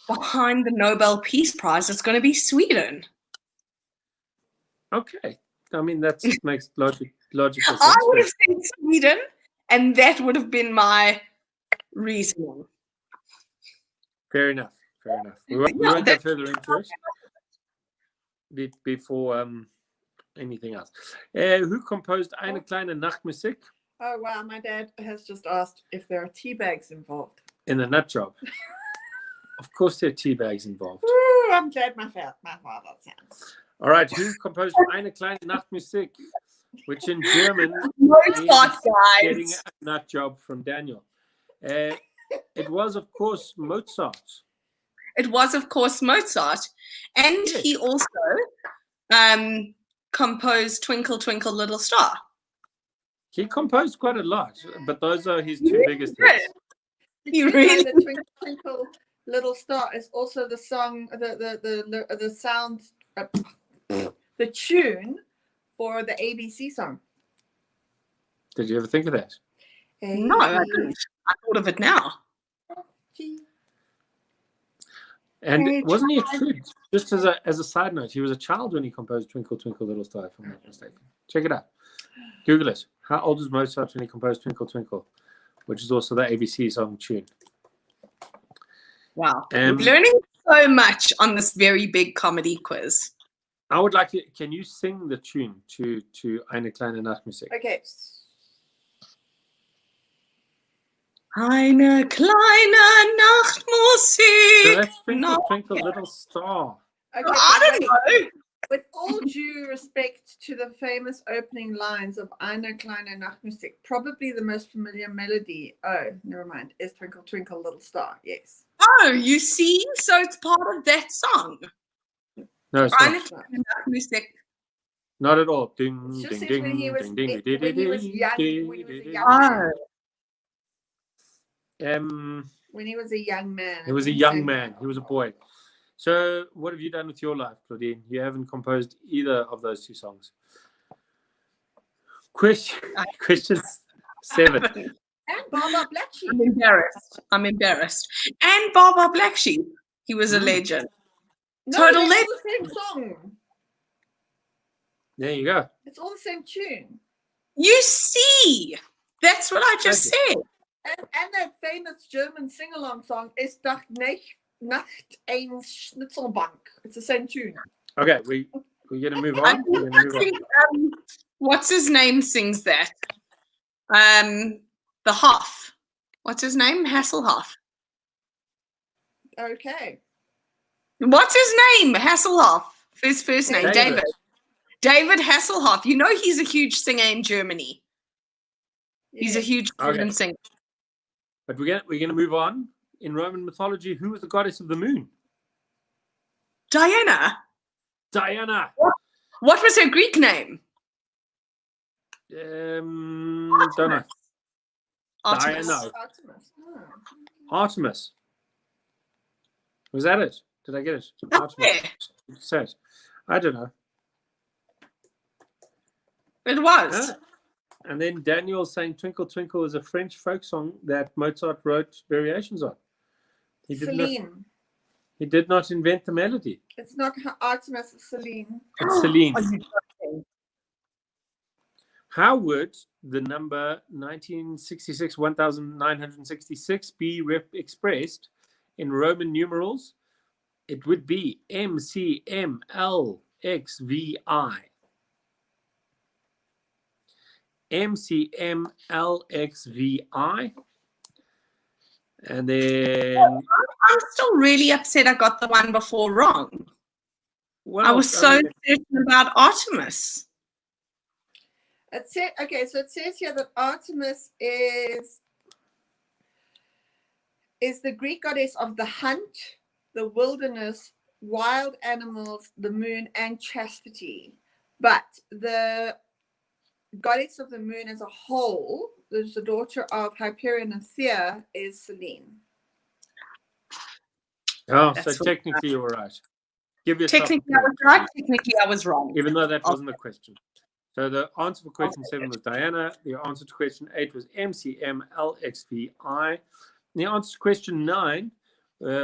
behind the Nobel Peace Prize, it's going to be Sweden. Okay, I mean that makes logical sense. I would but- have said Sweden, and that would have been my reasoning. Fair enough. Fair enough. We won't go that- further into it before anything else. Who composed Eine kleine Nachtmusik Oh, wow. My dad has just asked if there are tea bags involved. in the nut job? Of course, there are tea bags involved. Ooh, I'm glad my father sounds. All right. Who composed Eine kleine Nachtmusik, which in German Mozart, getting guys. a nut job from Daniel? It was, of course, Mozart. It was, of course, Mozart, and Yes. he also composed "Twinkle Twinkle Little Star." He composed quite a lot, but those are his He two really biggest did. hits. Did You you know really- that Twinkle Twinkle Little Star is also the song, the sound, the tune for the ABC song? Did you ever think of that? No, I didn't. I thought of it now. And Very wasn't he a kid? Just as a side note, he was a child when he composed Twinkle Twinkle Little Star, if I'm not mistaken. Check it out. Google it. How old was Mozart when he composed Twinkle Twinkle, which is also the ABC song tune? Wow, Um, we're learning so much on this very big comedy quiz. I would like to. Can you sing the tune to Eine kleine Nachtmusik? Okay. Eine kleine So Nachtmusik. that's Twinkle No. Twinkle Little Star. Okay. I don't know. With all due respect to the famous opening lines of Eine kleine Nachtmusik, probably the most familiar melody, oh, never mind, is Twinkle Twinkle Little Star, yes. Oh, you see? So it's part of that song. No, it's Eine not. kleine Nachtmusik. Not at all. Ding, It just ding, says ding, when he was ding, ding, when ding, he was ding, young, ding, when he was a ding, young Oh. man. When he was a young man. He was a young man. He was a boy. So, what have you done with your life, Claudine? You haven't composed either of those two songs. Question 7. And Baba Black Sheep. I'm embarrassed. And Baba Black Sheep. He was a legend. No, Total they're all the same song. There you go. It's all the same tune. You see, that's what I just said. And that famous German sing-along song is Nacht ein Schnitzelbank. It's the same tune. Okay, we're going to move I on. We're gonna move on. think, what's his name sings that? The Hoff. What's his name? Hasselhoff. Okay. What's his name? Hasselhoff. His first name, David. David Hasselhoff. You know he's a huge singer in Germany. He's a huge German singer. But we're going to move on. In Roman mythology, who was the goddess of the moon? Diana. Diana. What was her Greek name? Don't know. Artemis. Diana. Artemis. Oh. Artemis. Was that it? Did I get it? Artemis. Say it. I don't know. It was. And then Daniel saying Twinkle Twinkle is a French folk song that Mozart wrote variations on. Celine. He did not invent the melody. It's not Artemis, it's Celine. It's Celine. Are you joking? How would the number 1966 be expressed in Roman numerals? It would be MCMLXVI. MCMLXVI. And then I'm still really upset I got the one before wrong. well, I was so certain about Artemis. It said, okay, so it says here that Artemis is the Greek goddess of the hunt, the wilderness, wild animals, the moon, and chastity. But the goddess of the moon as a whole, there's the daughter of Hyperion and Thea, is Selene. Oh, That's so technically you were right. Give yourself Technically I was right, technically I was wrong. even though that wasn't the question. So the answer for question 7 was Diana. The answer to question 8 was MCMLXVI. The answer to question 9,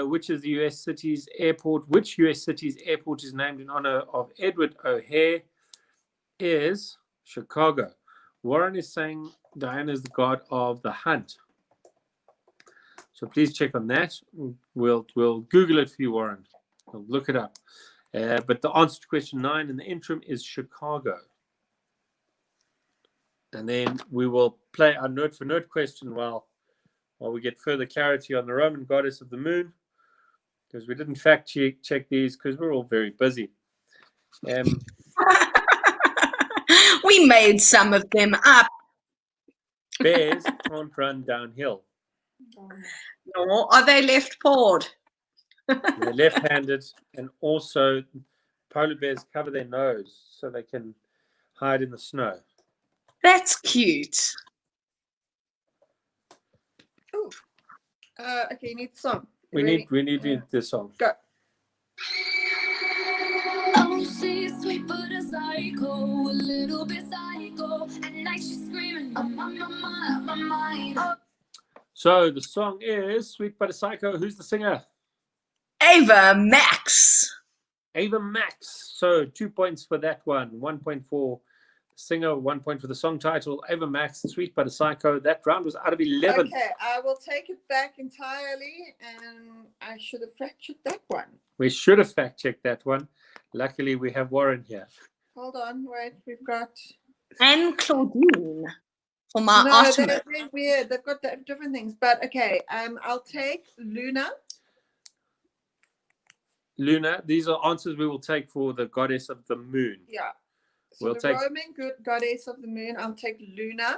which is the U.S. city's airport? Which U.S. city's airport is named in honor of Edward O'Hare? Is Chicago. Warren is saying Diana is the god of the hunt. So please check on that. We'll Google it for you, Warren. We'll look it up. But the answer to question 9 in the interim is Chicago. And then we will play our note for note question while we get further clarity on the Roman goddess of the moon, because we didn't fact check these because we're all very busy. We made some of them up. Bears can't run downhill. No, are they left-pawed? They're left-handed, and also polar bears cover their nose so they can hide in the snow. That's cute. Oh, okay, you need the song. We need this song. Go. Oh, she's sweet but a psycho, a little bit psycho. At night she's screaming, I'm on my mind. So the song is Sweet But a Psycho. Who's the singer? Ava Max. Ava Max. So 2 points for that one. 1 point for the singer, 1 point for the song title. Ava Max, Sweet But a Psycho. That round was out of 11. Okay, I will take it back entirely, and I should have fact-checked that one. We should have fact-checked that one. Luckily, we have Warren here. Hold on, wait, we've got... And Claudine for my No, Artemis. they're weird. They've got different things. But okay, I'll take Luna. Luna. These are answers we will take for the goddess of the moon. Yeah. So We'll the take- Roman goddess of the moon, I'll take Luna.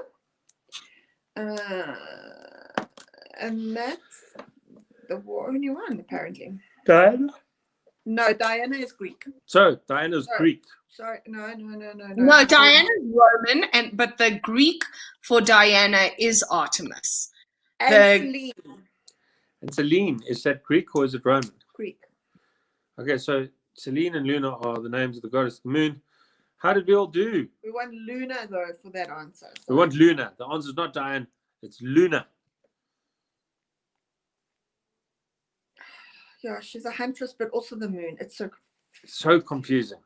And that's the only one, apparently. Diana? No, Diana is Greek. So, Diana's Sorry. Greek. Sorry, no. No, Diana's Roman, but the Greek for Diana is Artemis. And the- Celine, And Celine, is that Greek or is it Roman? Greek. Okay, so Celine and Luna are the names of the goddess of the moon. How did we all do? We want Luna, though, for that answer. We want Luna. The answer is not Diane, it's Luna. Yeah, she's a huntress, but also the moon. It's So confusing.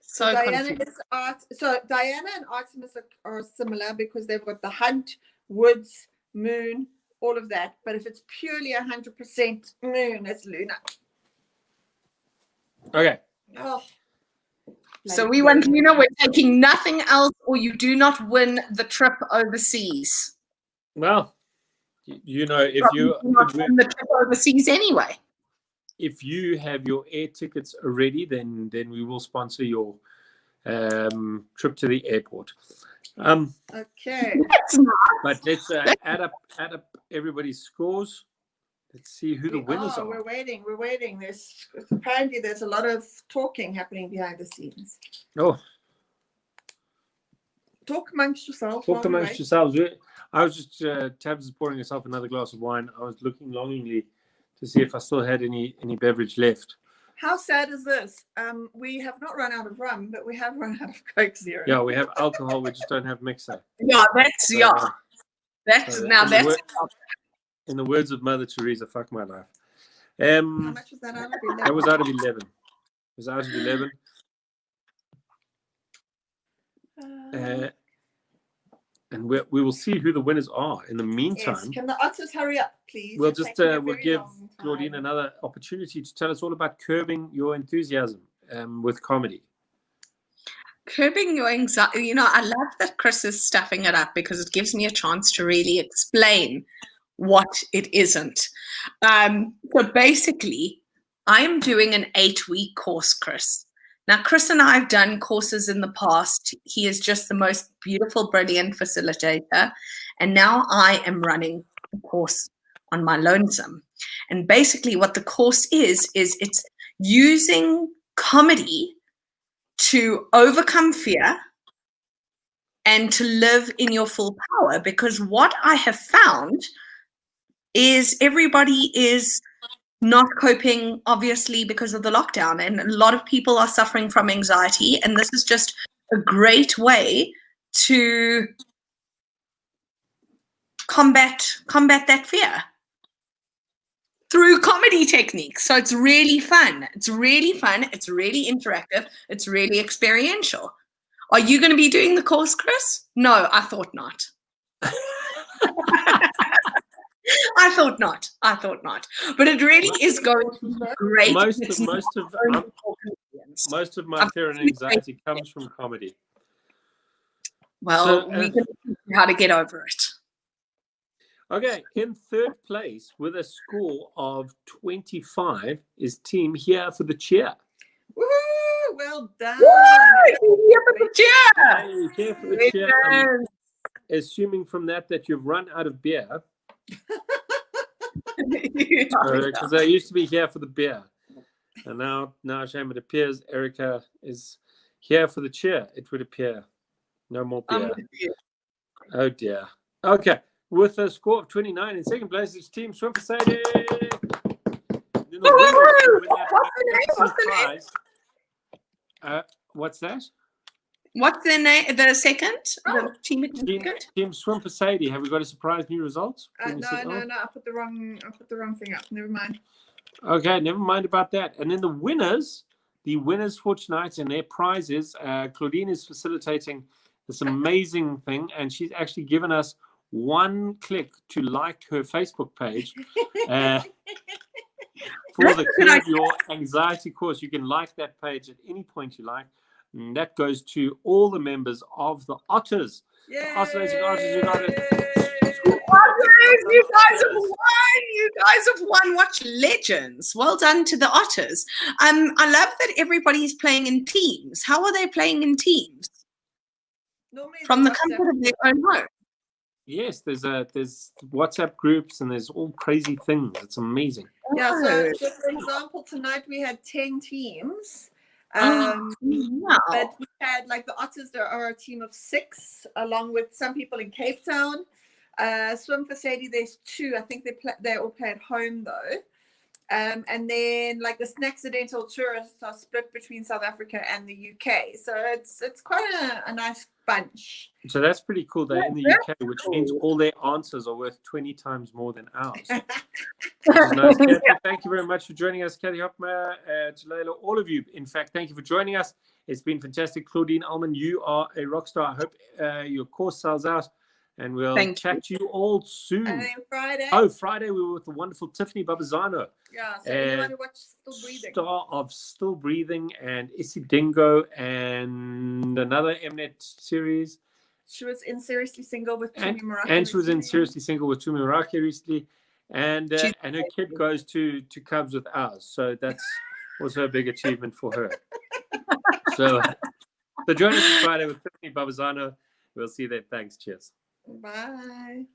So Diana confusing. is art. So Diana and Artemis are similar because they've got the hunt, woods, moon, all of that. But if it's purely 100% moon, it's Luna. Okay. Oh. So we want Luna. We're taking nothing else, or you do not win the trip overseas. Well, you know, if Probably you do not win the trip overseas anyway. if you have your air tickets already, then we will sponsor your trip to the airport. Okay. That's not. But let's add up everybody's scores. Let's see who the winners are. We're waiting. Apparently there's a lot of talking happening behind the scenes. Oh, Talk amongst yourselves. talk while we amongst wait. yourselves. I was just Tabs is pouring herself another glass of wine. I was looking longingly to see if I still had any beverage left. How sad is this? We have not run out of rum, but we have run out of Coke Zero. Yeah, we have alcohol. We just don't have mixer. Yeah, that's So, That's so now in the that's wor- in the words of Mother Teresa, fuck my life. How much was that out of That was out of 11. It was out of 11. And we will see who the winners are. In the meantime, Yes. Can the otters hurry up, please? we'll It's just taking a we'll very give long time. Claudine another opportunity to tell us all about curbing your enthusiasm with comedy. curbing your anxiety. You know, I love that Chris is stuffing it up because it gives me a chance to really explain what it isn't. So basically, I'm doing an 8-week course, Chris. Now, Chris and I have done courses in the past. He is just the most beautiful, brilliant facilitator. And now I am running a course on my lonesome. And basically what the course is it's using comedy to overcome fear and to live in your full power. Because what I have found is everybody is not coping, obviously, because of the lockdown. And a lot of people are suffering from anxiety. And this is just a great way to combat that fear through comedy techniques. So it's really fun. It's really fun. It's really interactive. It's really experiential. Are you going to be doing the course, Chris? No, I thought not. I thought not. But it really is going to be great. Most It's of not my only for comedians. most of my fear and anxiety comes from comedy. Well, So, we can teach you how to get over it. Okay, in third place with a score of 25 is Team Here for the Cheer. Woohoo! Well done. Woo! Here for the cheer! Hey, Here for the Cheer. I'm assuming from that you've run out of beer, because I used to be here for the beer, and now Shame, it appears Erica is here for the cheer. It would appear no more beer. Oh dear. Okay, with a score of 29 in second place is Team Swim for Sadie. What's the name? What's that? What's the name? The second? Oh. The team second? Team Swim for Sadie. Have we got a surprise new results? No. I put the wrong thing up. Never mind. Okay, never mind about that. And then the winners for tonight and their prizes, Claudine is facilitating this amazing thing, and she's actually given us one click to like her Facebook page. For the Curb Your Anxiety course, you can like that page at any point you like. And that goes to all the members of the Otters. Yay! Oscillating Otters, you got it. You guys have won! You You guys have won. Watch Legends. Well done to the Otters. I love that everybody's playing in teams. How are they playing in teams? Normally From the WhatsApp comfort of their own home. Yes, there's WhatsApp groups and there's all crazy things. It's amazing. Yeah, Oh. so for example, tonight we had 10 teams. Wow. But we had like the Otters, there are a team of 6, along with some people in Cape Town. Swim for Sadie, there's 2. I think they all play at home though. And then like the Snackcidental tourists are split between South Africa and the UK. So it's quite a nice bunch. So that's pretty cool. They're in the UK, which means all their answers are worth 20 times more than ours. Which is nice. Kathy, thank you very much for joining us, Kathy Hopmeyer, Jalila, all of you. In fact, thank you for joining us. It's been fantastic. Claudine Ullman, you are a rock star. I hope your course sells out, and we'll chat to you all soon. And then Friday. Oh, Friday we were with the wonderful Tiffany Babazano. Yeah, so anyone who watched Still Breathing. Star of Still Breathing and Issy Dingo and another Mnet series. She was in Seriously Single with Tumi Morake. And she was in Seriously Single with Tumi Morake recently. And her kid goes to Cubs with ours. So that's also a big achievement for her. So join us on Friday with Tiffany Babazano. We'll see you then. Thanks. Cheers. Bye.